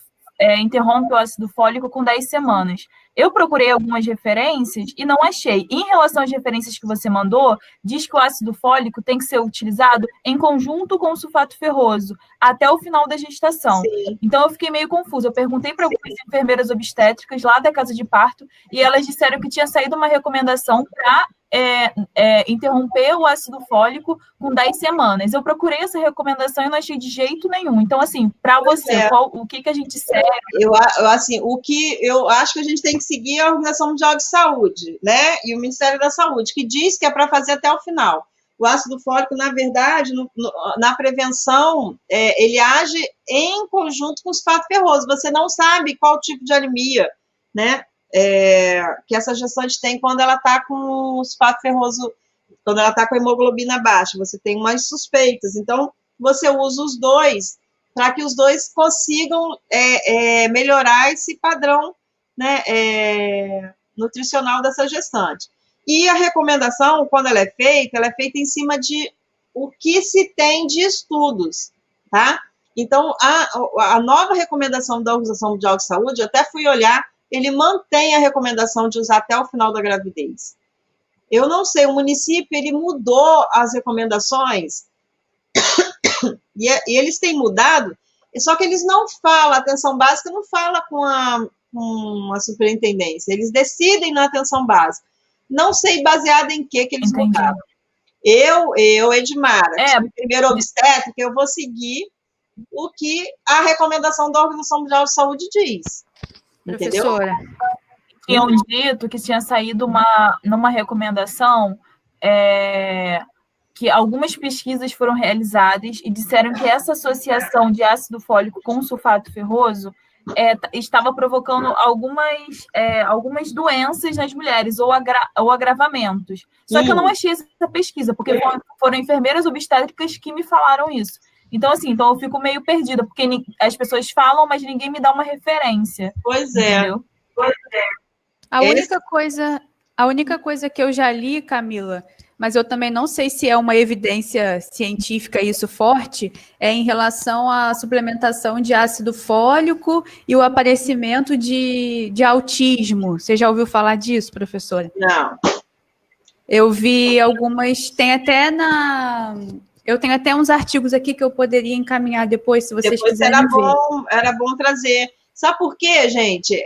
interrompe o ácido fólico com 10 semanas. Eu procurei algumas referências e não achei. Em relação às referências que você mandou, diz que o ácido fólico tem que ser utilizado em conjunto com o sulfato ferroso até o final da gestação. Sim. Então, eu fiquei meio confusa. Eu perguntei para algumas enfermeiras obstétricas lá da casa de parto e elas disseram que tinha saído uma recomendação para interromper o ácido fólico com 10 semanas. Eu procurei essa recomendação e não achei de jeito nenhum. Então, assim, para você, o que a gente segue? Assim, o que eu acho que a gente tem que seguir é a Organização Mundial de Saúde, né? E o Ministério da Saúde, que diz que é para fazer até o final. O ácido fólico, na verdade, na prevenção, ele age em conjunto com o sulfato ferroso. Você não sabe qual tipo de anemia, né? Que essa gestante tem quando ela está com o sulfato ferroso, quando ela está com a hemoglobina baixa, você tem umas suspeitas. Então, você usa os dois para que os dois consigam melhorar esse padrão, né, nutricional dessa gestante. E a recomendação, quando ela é feita em cima de o que se tem de estudos, tá? Então, a nova recomendação da Organização Mundial de Saúde, eu até fui olhar, ele mantém a recomendação de usar até o final da gravidez. Eu não sei, o município, ele mudou as recomendações, e eles têm mudado, só que eles não falam, a atenção básica não fala com a superintendência, eles decidem na atenção básica. Não sei baseado em que eles mudaram. Eu, Edmara, primeiro obstétrica, eu vou seguir o que a recomendação da Organização Mundial de Saúde diz. Professora. Tinham dito que tinha saído numa recomendação que algumas pesquisas foram realizadas e disseram que essa associação de ácido fólico com sulfato ferroso estava provocando algumas doenças nas mulheres ou agravamentos. Só que eu não achei essa pesquisa, porque foram enfermeiras obstétricas que me falaram isso. Então, assim, eu fico meio perdida, porque as pessoas falam, mas ninguém me dá uma referência. Pois é. Entendeu? A única coisa que eu já li, Camila, mas eu também não sei se é uma evidência científica isso forte, é em relação à suplementação de ácido fólico e o aparecimento de autismo. Você já ouviu falar disso, professora? Não. Eu vi algumas, eu tenho até uns artigos aqui que eu poderia encaminhar depois, se vocês quiserem ver. Era bom trazer. Sabe por quê, gente?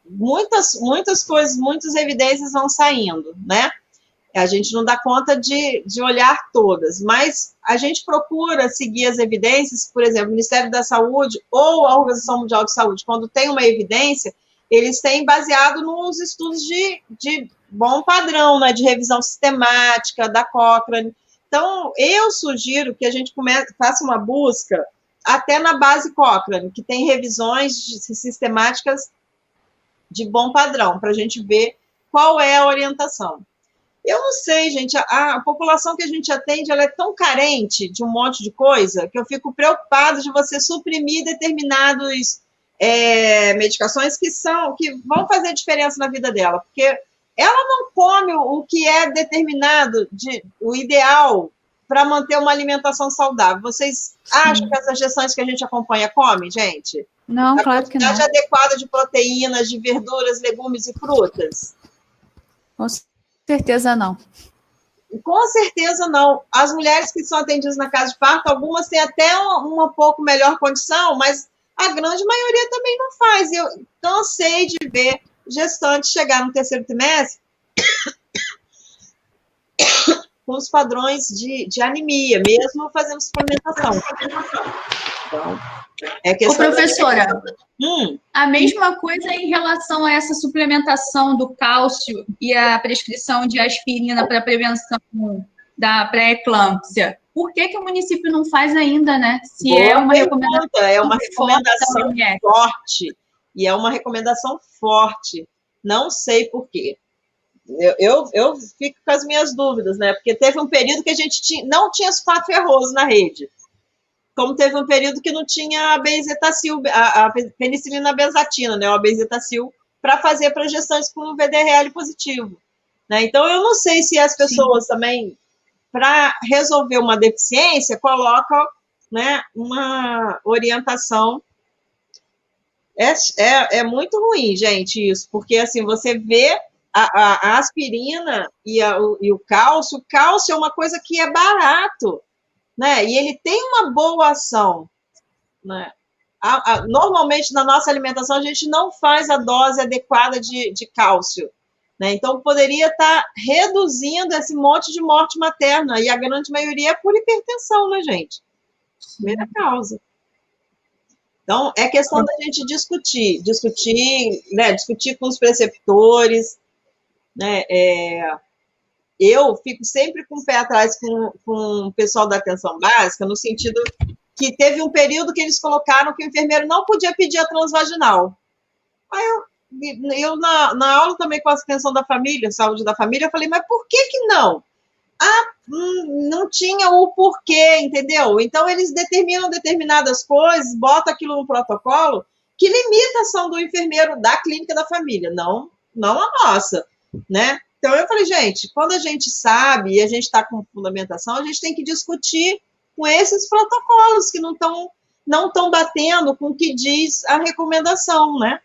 Muitas coisas, muitas evidências vão saindo, né? A gente não dá conta de olhar todas, mas a gente procura seguir as evidências, por exemplo, o Ministério da Saúde ou a Organização Mundial de Saúde, quando tem uma evidência, eles têm baseado nos estudos de bom padrão, né, de revisão sistemática, da Cochrane. Então, eu sugiro que a gente faça uma busca até na base Cochrane, que tem revisões sistemáticas de bom padrão, para a gente ver qual é a orientação. Eu não sei, gente, a população que a gente atende, ela é tão carente de um monte de coisa, que eu fico preocupada de você suprimir determinadas medicações que vão fazer diferença na vida dela, porque ela não come o que é determinado, o ideal para manter uma alimentação saudável. Vocês acham que essas gestões que a gente acompanha comem, gente? Não, claro que não. A quantidade adequada de proteínas, de verduras, legumes e frutas? Com certeza não. Com certeza não. As mulheres que são atendidas na casa de parto, algumas têm até uma pouco melhor condição, mas a grande maioria também não faz. Eu cansei de ver gestante chegar no terceiro trimestre com os padrões de anemia, mesmo fazendo suplementação. Então, professora, a mesma coisa em relação a essa suplementação do cálcio e a prescrição de aspirina para prevenção da pré-eclâmpsia. Por que o município não faz ainda, né? Se boa é uma recomendação, é uma recomendação forte. E é uma recomendação forte. Não sei por quê. Eu fico com as minhas dúvidas, né? Porque teve um período que a gente não tinha sulfato ferroso na rede. Como teve um período que não tinha a benzetacil, a penicilina benzatina, né? A benzetacil, para fazer para gestantes com VDRL positivo. Né? Então, eu não sei se as pessoas também, para resolver uma deficiência, colocam, né, uma orientação É muito ruim, gente, isso, porque assim, você vê a aspirina e o cálcio é uma coisa que é barato, né? E ele tem uma boa ação, né? Normalmente, na nossa alimentação, a gente não faz a dose adequada de cálcio, né? Então, poderia estar reduzindo esse monte de morte materna, e a grande maioria é por hipertensão, né, gente? Primeira causa. Então, é questão da gente discutir com os preceptores, né? Eu fico sempre com o pé atrás com o pessoal da atenção básica, no sentido que teve um período que eles colocaram que o enfermeiro não podia pedir a transvaginal. Aí eu na aula também com a atenção da família, saúde da família, eu falei, mas por que não? Não tinha o porquê, entendeu? Então, eles determinam determinadas coisas, botam aquilo no protocolo, que limita a ação do enfermeiro da clínica da família, não a nossa, né? Então, eu falei, gente, quando a gente sabe e a gente está com fundamentação, a gente tem que discutir com esses protocolos que não estão batendo com o que diz a recomendação, né?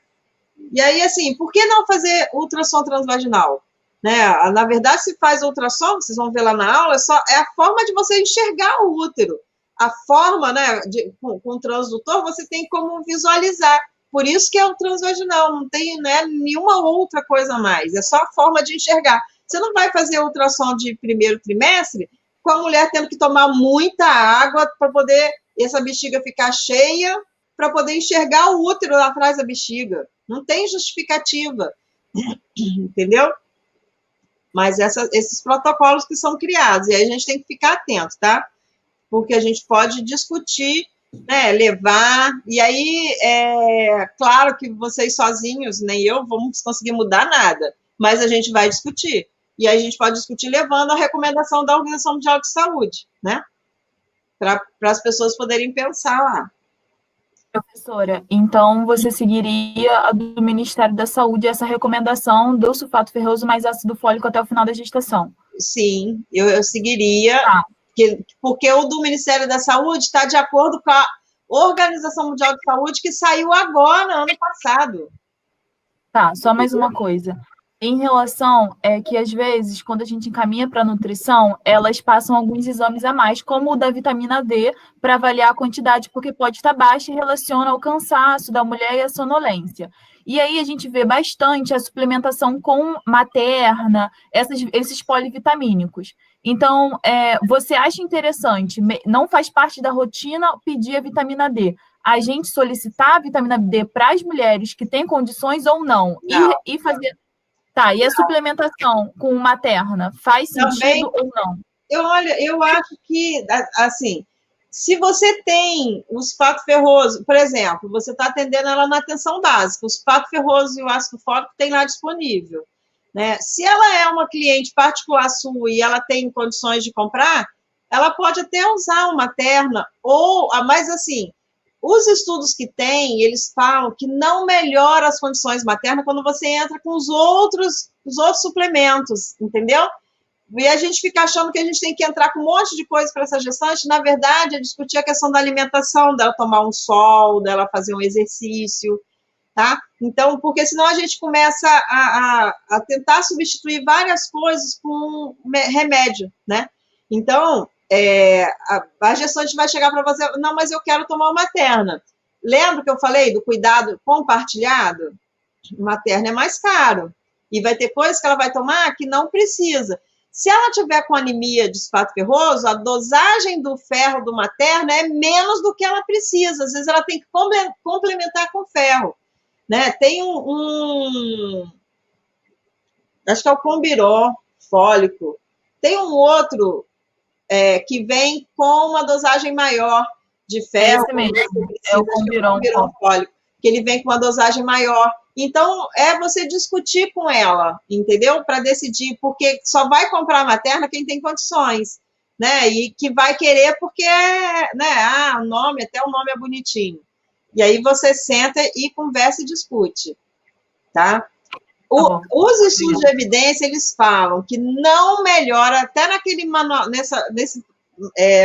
E aí, assim, por que não fazer ultrassom transvaginal? Né? Na verdade, se faz ultrassom, vocês vão ver lá na aula, é a forma de você enxergar o útero. A forma, né, com o transdutor, você tem como visualizar. Por isso que é o transvaginal, não tem, né, nenhuma outra coisa a mais. É só a forma de enxergar. Você não vai fazer ultrassom de primeiro trimestre com a mulher tendo que tomar muita água para poder essa bexiga ficar cheia, para poder enxergar o útero lá atrás da bexiga. Não tem justificativa. Entendeu? Mas esses protocolos que são criados, e aí a gente tem que ficar atento, tá? Porque a gente pode discutir, né, levar, e aí, claro que vocês sozinhos, nem eu, vamos conseguir mudar nada, mas a gente vai discutir, e aí a gente pode discutir levando a recomendação da Organização Mundial de Saúde, né? Para as pessoas poderem pensar lá. Professora, então você seguiria a do Ministério da Saúde, essa recomendação do sulfato ferroso mais ácido fólico até o final da gestação? Sim, eu seguiria, porque o do Ministério da Saúde está de acordo com a Organização Mundial de Saúde, que saiu agora, ano passado. Tá, só mais uma coisa. Em relação que, às vezes, quando a gente encaminha para a nutrição, elas passam alguns exames a mais, como o da vitamina D, para avaliar a quantidade, porque pode estar baixa e relaciona ao cansaço da mulher e a sonolência. E aí a gente vê bastante a suplementação com materna, esses polivitamínicos. Então, você acha interessante, não faz parte da rotina pedir a vitamina D, a gente solicitar a vitamina D para as mulheres que têm condições ou não. E fazer... Tá, e a suplementação com materna faz sentido também, ou não? Eu acho que, assim, se você tem o sulfato ferroso, por exemplo, você está atendendo ela na atenção básica, o sulfato ferroso e o ácido fólico tem lá disponível, né? Se ela é uma cliente particular sua e ela tem condições de comprar, ela pode até usar uma materna, mas assim, os estudos que tem, eles falam que não melhora as condições maternas quando você entra com os outros suplementos, entendeu? E a gente fica achando que a gente tem que entrar com um monte de coisa para essa gestante, na verdade, é discutir a questão da alimentação, dela tomar um sol, dela fazer um exercício, tá? Então, porque senão a gente começa a tentar substituir várias coisas com remédio, né? Então, a gestante vai chegar para você, não, mas eu quero tomar uma materna. Lembra que eu falei do cuidado compartilhado? Materna é mais caro. E vai ter coisas que ela vai tomar que não precisa. Se ela tiver com anemia de sulfato ferroso, a dosagem do ferro do materno é menos do que ela precisa. Às vezes ela tem que complementar com ferro, né? Tem acho que é o Combiró fólico. Tem um outro que vem com uma dosagem maior de ferro. Esse mesmo, é o Combiró fólico, que ele vem com uma dosagem maior. Então, você discutir com ela, entendeu? Para decidir, porque só vai comprar a materna quem tem condições, né? E que vai querer porque, né? O nome é bonitinho. E aí você senta e conversa e discute, tá? Os estudos de evidência, eles falam que não melhora, até naquele manual, nesse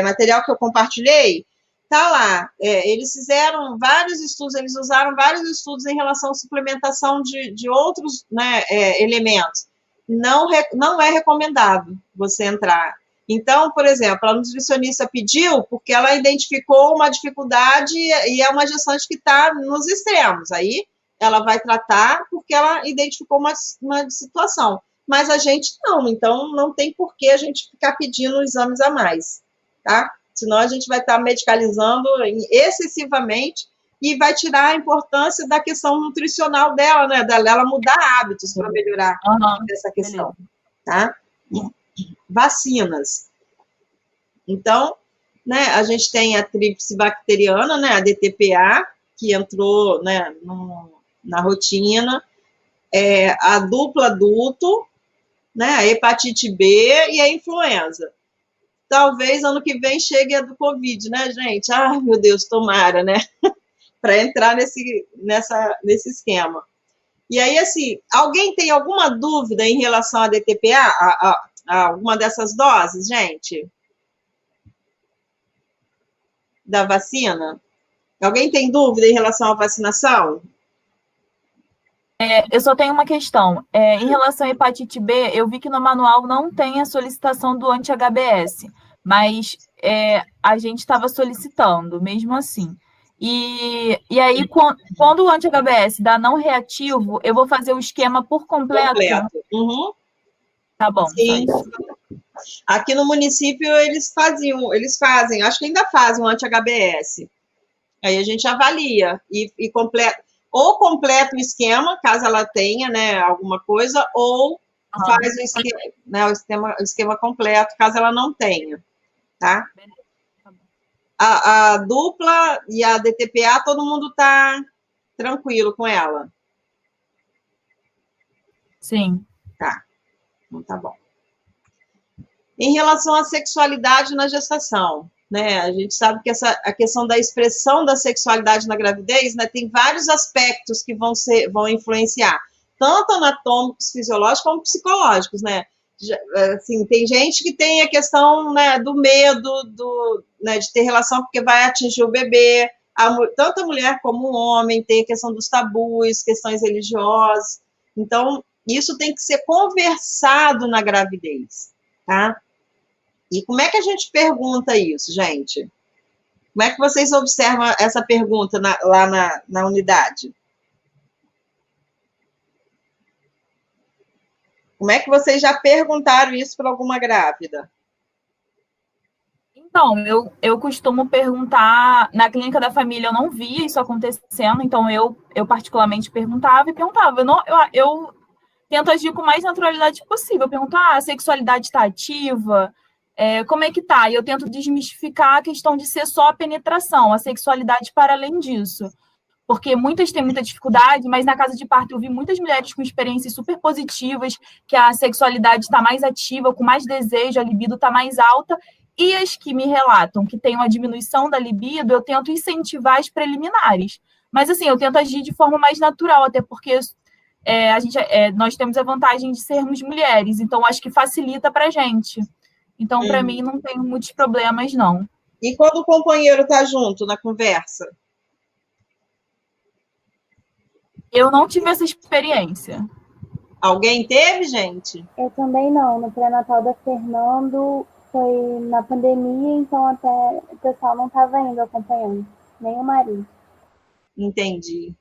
material que eu compartilhei, tá lá. Eles fizeram vários estudos, eles usaram vários estudos em relação à suplementação de outros, né, elementos. Não é recomendado você entrar. Então, por exemplo, a nutricionista pediu porque ela identificou uma dificuldade e é uma gestante que está nos extremos. Aí ela vai tratar porque ela identificou uma situação. Mas a gente não, então não tem por que a gente ficar pedindo exames a mais, tá? Senão a gente vai estar medicalizando excessivamente e vai tirar a importância da questão nutricional dela, né? Dela mudar hábitos para melhorar essa questão, tá? Vacinas. Então, né, a gente tem a tríplice bacteriana, né, a DTPA, que entrou, né, na rotina, a dupla adulto, né, a hepatite B e a influenza. Talvez ano que vem chegue a do Covid, né, gente? Ai, meu Deus, tomara, né? Para entrar nesse esquema. E aí, assim, alguém tem alguma dúvida em relação à DTPA, a alguma dessas doses, gente? Da vacina? Alguém tem dúvida em relação à vacinação? Eu só tenho uma questão. Em relação à hepatite B, eu vi que no manual não tem a solicitação do anti-HBS, mas a gente estava solicitando, mesmo assim. E aí, quando o anti-HBS dá não reativo, eu vou fazer o esquema por completo? Uhum. Tá bom. Sim. Aqui no município eles fazem, acho que ainda fazem o anti-HBS. Aí a gente avalia e completa. Ou completa o esquema, caso ela tenha, né, alguma coisa, ou faz o esquema completo, caso ela não tenha, tá? A dupla e a DTPA, todo mundo tá tranquilo com ela? Sim. Tá, então tá bom. Em relação à sexualidade na gestação, né, a gente sabe que a questão da expressão da sexualidade na gravidez, né, tem vários aspectos que vão influenciar, tanto anatômicos, fisiológicos, como psicológicos, né, assim, tem gente que tem a questão, né, do medo, né, de ter relação porque vai atingir o bebê, tanto a mulher como o homem, tem a questão dos tabus, questões religiosas, então, isso tem que ser conversado na gravidez, tá? E como é que a gente pergunta isso, gente? Como é que vocês observam essa pergunta lá na unidade? Como é que vocês já perguntaram isso para alguma grávida? Então, eu costumo perguntar, na clínica da família eu não via isso acontecendo, então eu particularmente perguntava. Eu tento agir com mais naturalidade possível. Eu pergunto, a sexualidade está ativa? Como é que tá? E eu tento desmistificar a questão de ser só a penetração, a sexualidade para além disso. Porque muitas têm muita dificuldade, mas na casa de parto eu vi muitas mulheres com experiências super positivas, que a sexualidade está mais ativa, com mais desejo, a libido está mais alta, e as que me relatam que tem uma diminuição da libido, eu tento incentivar as preliminares. Mas, assim, eu tento agir de forma mais natural, até porque nós temos a vantagem de sermos mulheres, então acho que facilita para a gente. Então, para mim, não tem muitos problemas, não. E quando o companheiro está junto na conversa? Eu não tive essa experiência. Alguém teve, gente? Eu também não. No pré-natal da Fernando foi na pandemia, então até o pessoal não estava indo acompanhando, nem o marido. Entendi.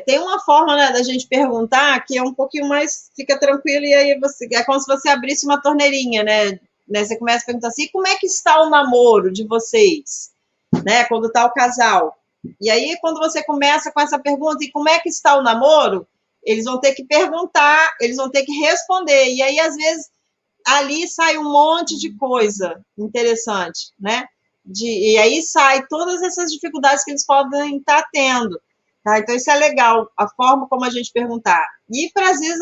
Tem uma forma, né, da gente perguntar que é um pouquinho mais, fica tranquilo, e aí é como se você abrisse uma torneirinha, né? Você começa a perguntar assim, como é que está o namoro de vocês? Né? Quando está o casal. E aí, quando você começa com essa pergunta, e como é que está o namoro? Eles vão ter que perguntar, eles vão ter que responder. E aí, às vezes, ali sai um monte de coisa interessante, né? E aí sai todas essas dificuldades que eles podem estar tendo. Tá? Então, isso é legal, a forma como a gente perguntar. E, às vezes,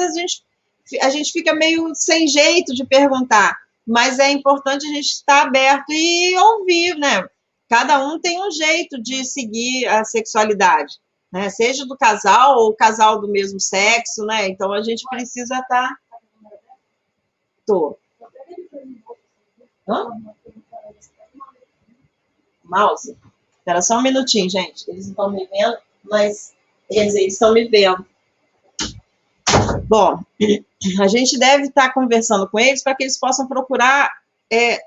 a gente fica meio sem jeito de perguntar, mas é importante a gente estar aberto e ouvir, né? Cada um tem um jeito de seguir a sexualidade, né? Seja do casal ou casal do mesmo sexo, né? Então, a gente precisa estar... Tô. Hã? mouse. Espera só um minutinho, gente. Eles não estão me vendo, mas eles estão me vendo. Bom, a gente deve estar conversando com eles para que eles possam procurar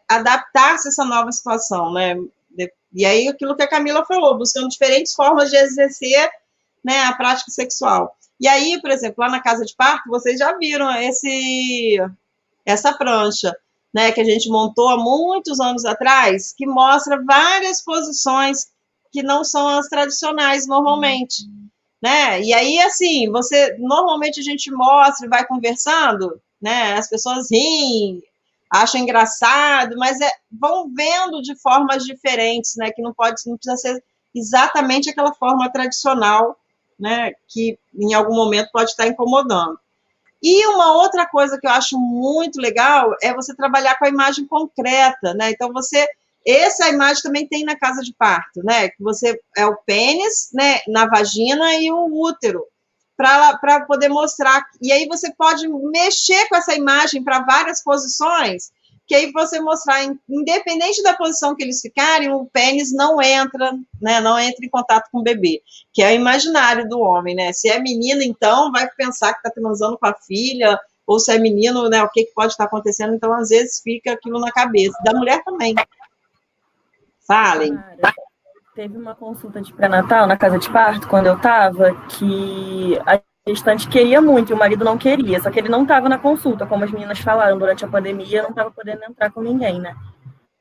adaptar-se a essa nova situação, né? E aí, aquilo que a Camila falou, buscando diferentes formas de exercer, né, a prática sexual. E aí, por exemplo, lá na casa de parto, vocês já viram essa prancha, né, que a gente montou há muitos anos atrás, que mostra várias posições que não são as tradicionais normalmente, né? E aí, assim, normalmente a gente mostra e vai conversando, né? As pessoas riem, acham engraçado, mas vão vendo de formas diferentes, né? Que não precisa ser exatamente aquela forma tradicional, né? Que em algum momento pode estar incomodando. E uma outra coisa que eu acho muito legal é você trabalhar com a imagem concreta, né? Então, essa imagem também tem na casa de parto, né? Que é o pênis, né, na vagina e o útero, para poder mostrar. E aí você pode mexer com essa imagem para várias posições, que aí você mostrar, independente da posição que eles ficarem, o pênis não entra, né? Não entra em contato com o bebê, que é o imaginário do homem, né? Se é menina, então, vai pensar que está transando com a filha, ou se é menino, né? O que pode estar acontecendo? Então, às vezes, fica aquilo na cabeça. Da mulher também. Falem. Teve uma consulta de pré-natal na casa de parto, quando eu estava, que a gestante queria muito e o marido não queria, só que ele não estava na consulta, como as meninas falaram, durante a pandemia, não estava podendo entrar com ninguém, né?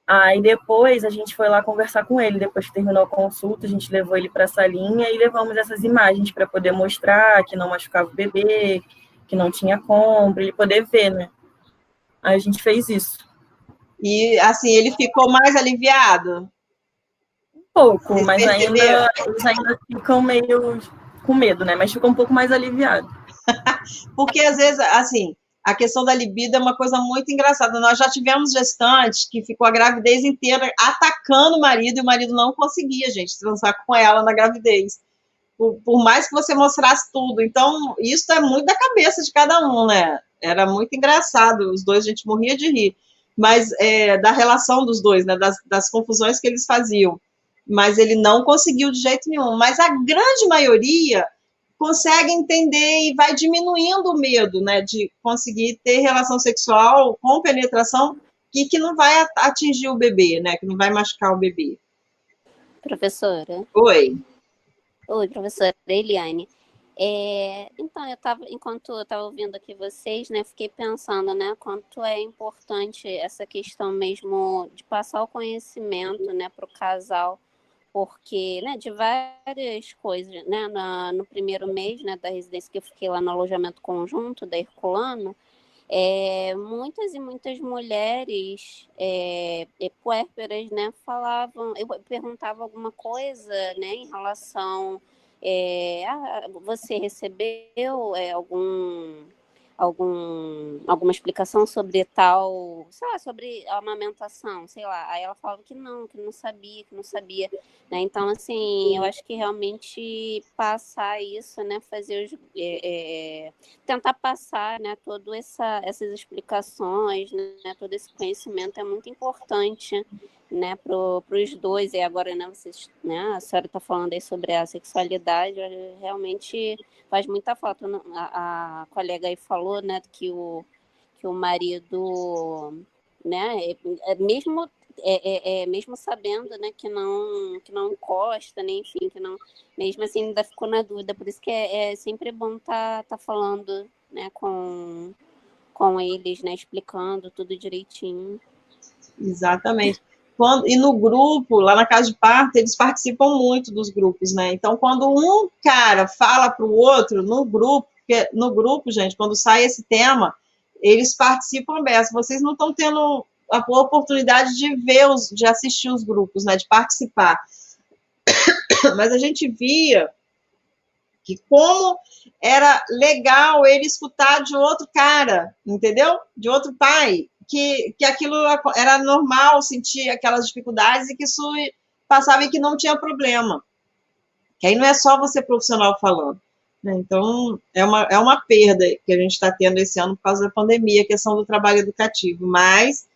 Aí depois a gente foi lá conversar com ele, depois que terminou a consulta, a gente levou ele para a salinha e levamos essas imagens para poder mostrar que não machucava o bebê, que não tinha como, para ele poder ver, né? Aí a gente fez isso. E, assim, ele ficou mais aliviado? Pouco, mas eles ainda ficam meio com medo, né? Mas ficam um pouco mais aliviado. Porque, às vezes, assim, a questão da libido é uma coisa muito engraçada. Nós já tivemos gestantes que ficou a gravidez inteira atacando o marido, e o marido não conseguia, gente, transar com ela na gravidez. Por mais que você mostrasse tudo. Então, isso é muito da cabeça de cada um, né? Era muito engraçado. Os dois, a gente morria de rir. Mas da relação dos dois, né? Das confusões que eles faziam. Mas ele não conseguiu de jeito nenhum. Mas a grande maioria consegue entender e vai diminuindo o medo, né, de conseguir ter relação sexual com penetração que não vai atingir o bebê, né, que não vai machucar o bebê. Professora. Oi. Oi, professora Eliane. Então, enquanto eu estava ouvindo aqui vocês, né, fiquei pensando, né, quanto é importante essa questão mesmo de passar o conhecimento, né, para o casal, porque, né, de várias coisas, né, no primeiro mês, né, da residência que eu fiquei lá no alojamento conjunto da Herculano, muitas e muitas mulheres puérperas, né, falavam, eu perguntava alguma coisa, né, em relação, você recebeu alguma explicação sobre tal, sei lá, sobre a amamentação, sei lá. Aí ela falava que não sabia, né? Então, assim, eu acho que realmente passar isso, né, tentar passar, né, todas essas explicações, né, todo esse conhecimento é muito importante, né, para os dois. E agora, né, vocês, né, a senhora está falando aí sobre a sexualidade, realmente faz muita falta. A colega aí falou, né, que o marido, né, mesmo sabendo, né, que não encosta, né, enfim, que não, mesmo assim ainda ficou na dúvida. Por isso que é sempre bom tá falando, né, com eles, né, explicando tudo direitinho. Exatamente. E no grupo, lá na casa de parto, eles participam muito dos grupos, né? Então, quando um cara fala para o outro no grupo, gente, quando sai esse tema, eles participam dessa. Vocês não estão tendo a oportunidade de assistir os grupos, né? De participar. Mas a gente via que como era legal ele escutar de outro cara, entendeu? De outro pai. Que aquilo era normal, sentir aquelas dificuldades e que isso passava e que não tinha problema. Que aí não é só você profissional falando, né? Então, é uma perda que a gente está tendo esse ano por causa da pandemia, a questão do trabalho educativo, mas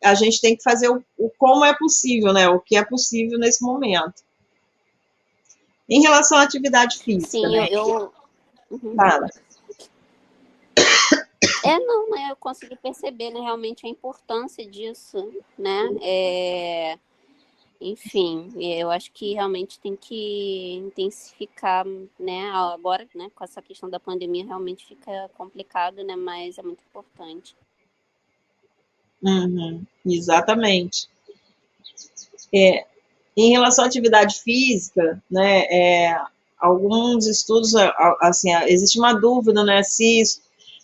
a gente tem que fazer o como é possível, né? O que é possível nesse momento. Em relação à atividade física, Sim, né? Uhum. Fala. Não, né? Eu consegui perceber, né, realmente a importância disso, né? Enfim, eu acho que realmente tem que intensificar, né? Agora, né, com essa questão da pandemia, realmente fica complicado, né? Mas é muito importante. Exatamente. Em relação à atividade física, né, alguns estudos, assim, existe uma dúvida, né, se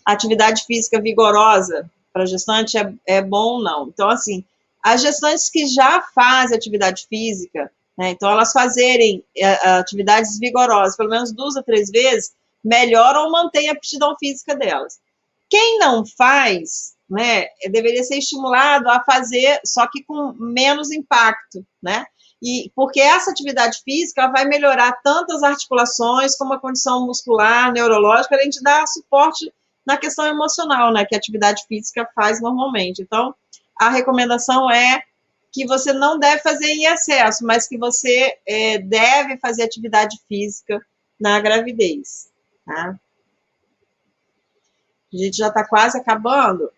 atividade física vigorosa para gestante é bom ou não. Então, assim, as gestantes que já fazem atividade física, né, então elas fazerem atividades vigorosas, pelo menos 2 a 3 vezes, melhoram ou mantêm a aptidão física delas. Quem não faz, né, deveria ser estimulado a fazer, só que com menos impacto, né? E porque essa atividade física vai melhorar tanto as articulações como a condição muscular, neurológica, além de dar suporte na questão emocional, né, que a atividade física faz normalmente. Então, a recomendação é que você não deve fazer em excesso, mas que você deve fazer atividade física na gravidez, tá? A gente já está quase acabando.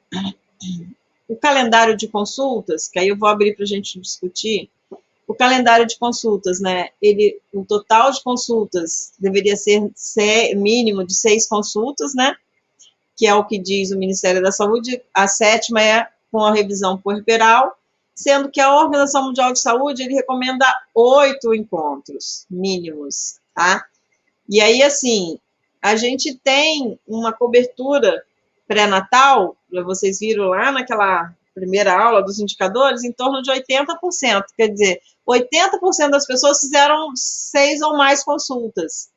O calendário de consultas, que aí eu vou abrir para a gente discutir. O calendário de consultas, né? O total de consultas deveria ser mínimo de 6 consultas, né? Que é o que diz o Ministério da Saúde. A 7ª é com a revisão puerperal, sendo que a Organização Mundial de Saúde ele recomenda 8 encontros mínimos, tá? E aí, assim, a gente tem uma cobertura pré-natal, vocês viram lá naquela primeira aula dos indicadores, em torno de 80%. Quer dizer, 80% das pessoas fizeram 6 ou mais consultas.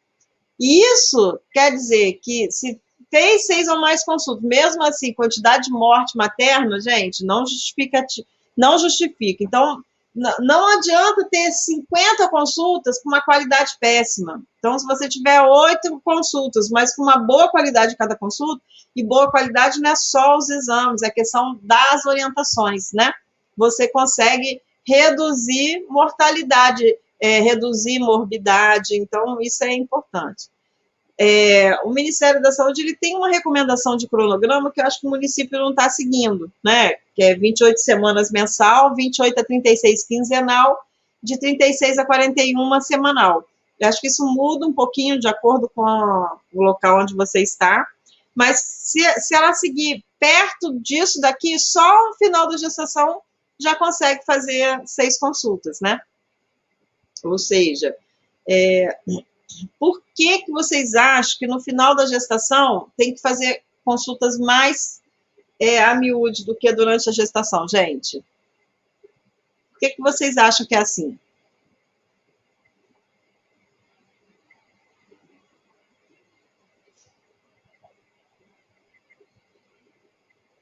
E isso quer dizer que se fez 6 ou mais consultas, mesmo assim, quantidade de morte materna, gente, não justifica. Então, não adianta ter 50 consultas com uma qualidade péssima. Então, se você tiver 8 consultas, mas com uma boa qualidade de cada consulta, e boa qualidade não é só os exames, é a questão das orientações, né? Você consegue reduzir mortalidade, reduzir morbidade, então isso é importante. O Ministério da Saúde ele tem uma recomendação de cronograma que eu acho que o município não está seguindo, né? Que é 28 semanas mensal, 28 a 36 quinzenal, de 36 a 41 semanal. Eu acho que isso muda um pouquinho de acordo com o local onde você está, mas se ela seguir perto disso daqui, só no final da gestação já consegue fazer 6 consultas, né? Ou seja, por que vocês acham que no final da gestação tem que fazer consultas mais a miúde do que durante a gestação, gente? Por que vocês acham que é assim?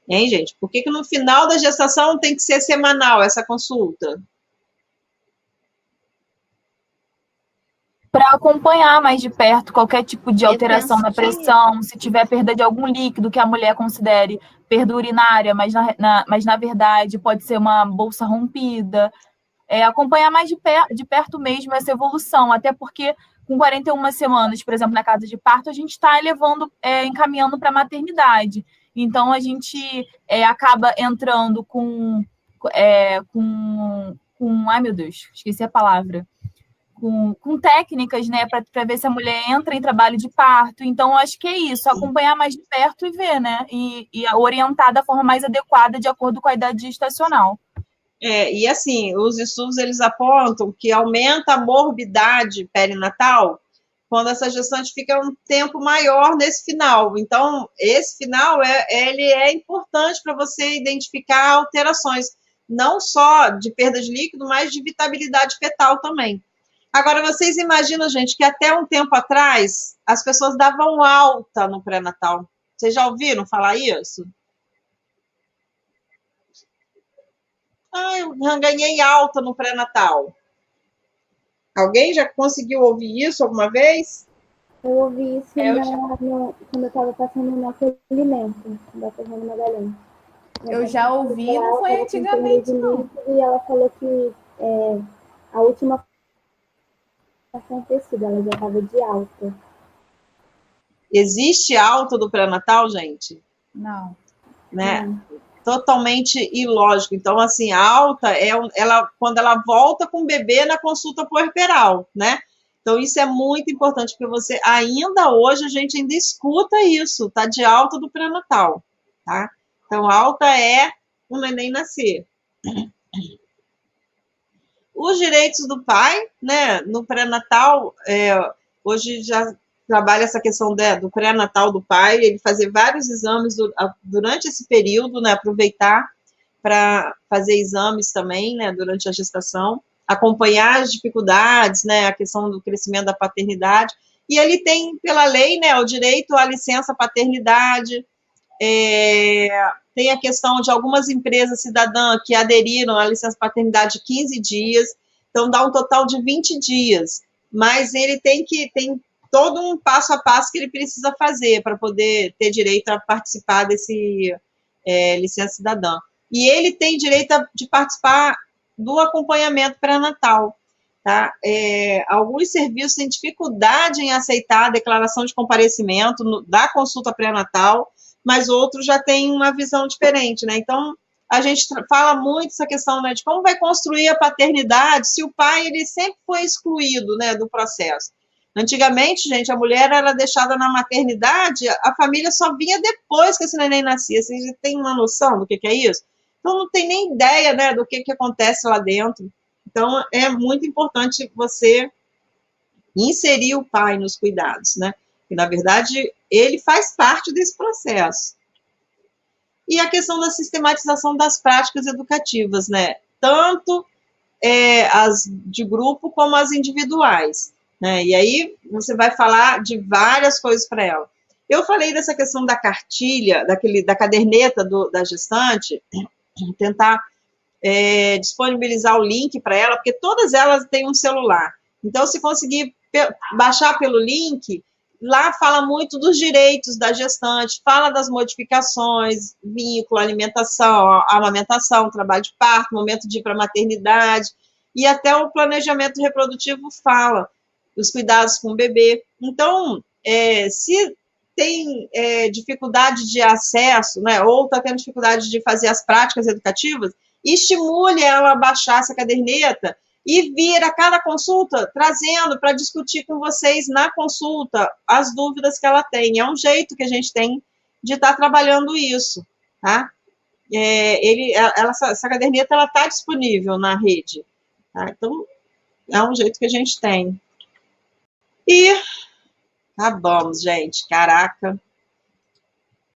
Hein, gente? Por que no final da gestação tem que ser semanal essa consulta? Para acompanhar mais de perto qualquer tipo de alteração na pressão, se tiver perda de algum líquido que a mulher considere perda urinária, mas na verdade pode ser uma bolsa rompida. Acompanhar mais de perto mesmo essa evolução, até porque com 41 semanas, por exemplo, na casa de parto, a gente está encaminhando para a maternidade. Então, a gente acaba entrando ai, meu Deus, esqueci a palavra. Com técnicas, né, para ver se a mulher entra em trabalho de parto. Então, acho que é isso, acompanhar mais de perto e ver, né, e orientar da forma mais adequada de acordo com a idade gestacional. E assim, os estudos, eles apontam que aumenta a morbidade perinatal quando essa gestante fica um tempo maior nesse final. Então, esse final, ele é importante para você identificar alterações, não só de perda de líquido, mas de vitabilidade fetal também. Agora, vocês imaginam, gente, que até um tempo atrás, as pessoas davam alta no pré-natal. Vocês já ouviram falar isso? Eu ganhei alta no pré-natal. Alguém já conseguiu ouvir isso alguma vez? Eu ouvi isso quando eu estava passando no acolhimento da Fernanda Magalhães. Eu já ouvi, não foi antigamente, não. E ela falou que a última acontecida, ela já estava de alta. Existe alta do pré-natal, gente? Não. Né? Totalmente ilógico. Então, assim, a alta quando ela volta com o bebê na consulta puerperal, né? Então, isso é muito importante, porque ainda hoje, a gente ainda escuta isso, tá? De alta do pré-natal, tá? Então, alta é o neném nascer. Os direitos do pai, né? No pré-natal, hoje já trabalha essa questão do pré-natal do pai, ele fazer vários exames durante esse período, né? Aproveitar para fazer exames também, né? Durante a gestação, acompanhar as dificuldades, né? A questão do crescimento da paternidade. E ele tem, pela lei, né? O direito à licença paternidade. Tem a questão de algumas empresas cidadãs que aderiram à licença paternidade de 15 dias, então dá um total de 20 dias, mas ele tem todo um passo a passo que ele precisa fazer para poder ter direito a participar desse licença cidadã. E ele tem direito de participar do acompanhamento pré-natal. Tá? Alguns serviços têm dificuldade em aceitar a declaração de comparecimento da consulta pré-natal, mas outros já têm uma visão diferente, né? Então, a gente fala muito essa questão, né, de como vai construir a paternidade se o pai ele sempre foi excluído, né, do processo. Antigamente, gente, a mulher era deixada na maternidade, a família só vinha depois que esse neném nascia. Vocês têm uma noção do que é isso? Então, não tem nem ideia, né, do que acontece lá dentro. Então, é muito importante você inserir o pai nos cuidados, né? Que, na verdade, ele faz parte desse processo. E a questão da sistematização das práticas educativas, né? Tanto as de grupo como as individuais, né? E aí você vai falar de várias coisas para ela. Eu falei dessa questão da cartilha, da caderneta da gestante, tentar disponibilizar o link para ela, porque todas elas têm um celular. Então, se conseguir baixar pelo link, lá fala muito dos direitos da gestante, fala das modificações, vínculo, alimentação, amamentação, trabalho de parto, momento de ir para a maternidade, e até o planejamento reprodutivo fala, os cuidados com o bebê. Então, se tem dificuldade de acesso, né, ou está tendo dificuldade de fazer as práticas educativas, estimule ela a baixar essa caderneta e vir a cada consulta trazendo para discutir com vocês na consulta as dúvidas que ela tem. É um jeito que a gente tem de estar trabalhando isso, tá? Essa caderneta ela está disponível na rede, tá? Então, é um jeito que a gente tem. E acabamos, gente. Caraca,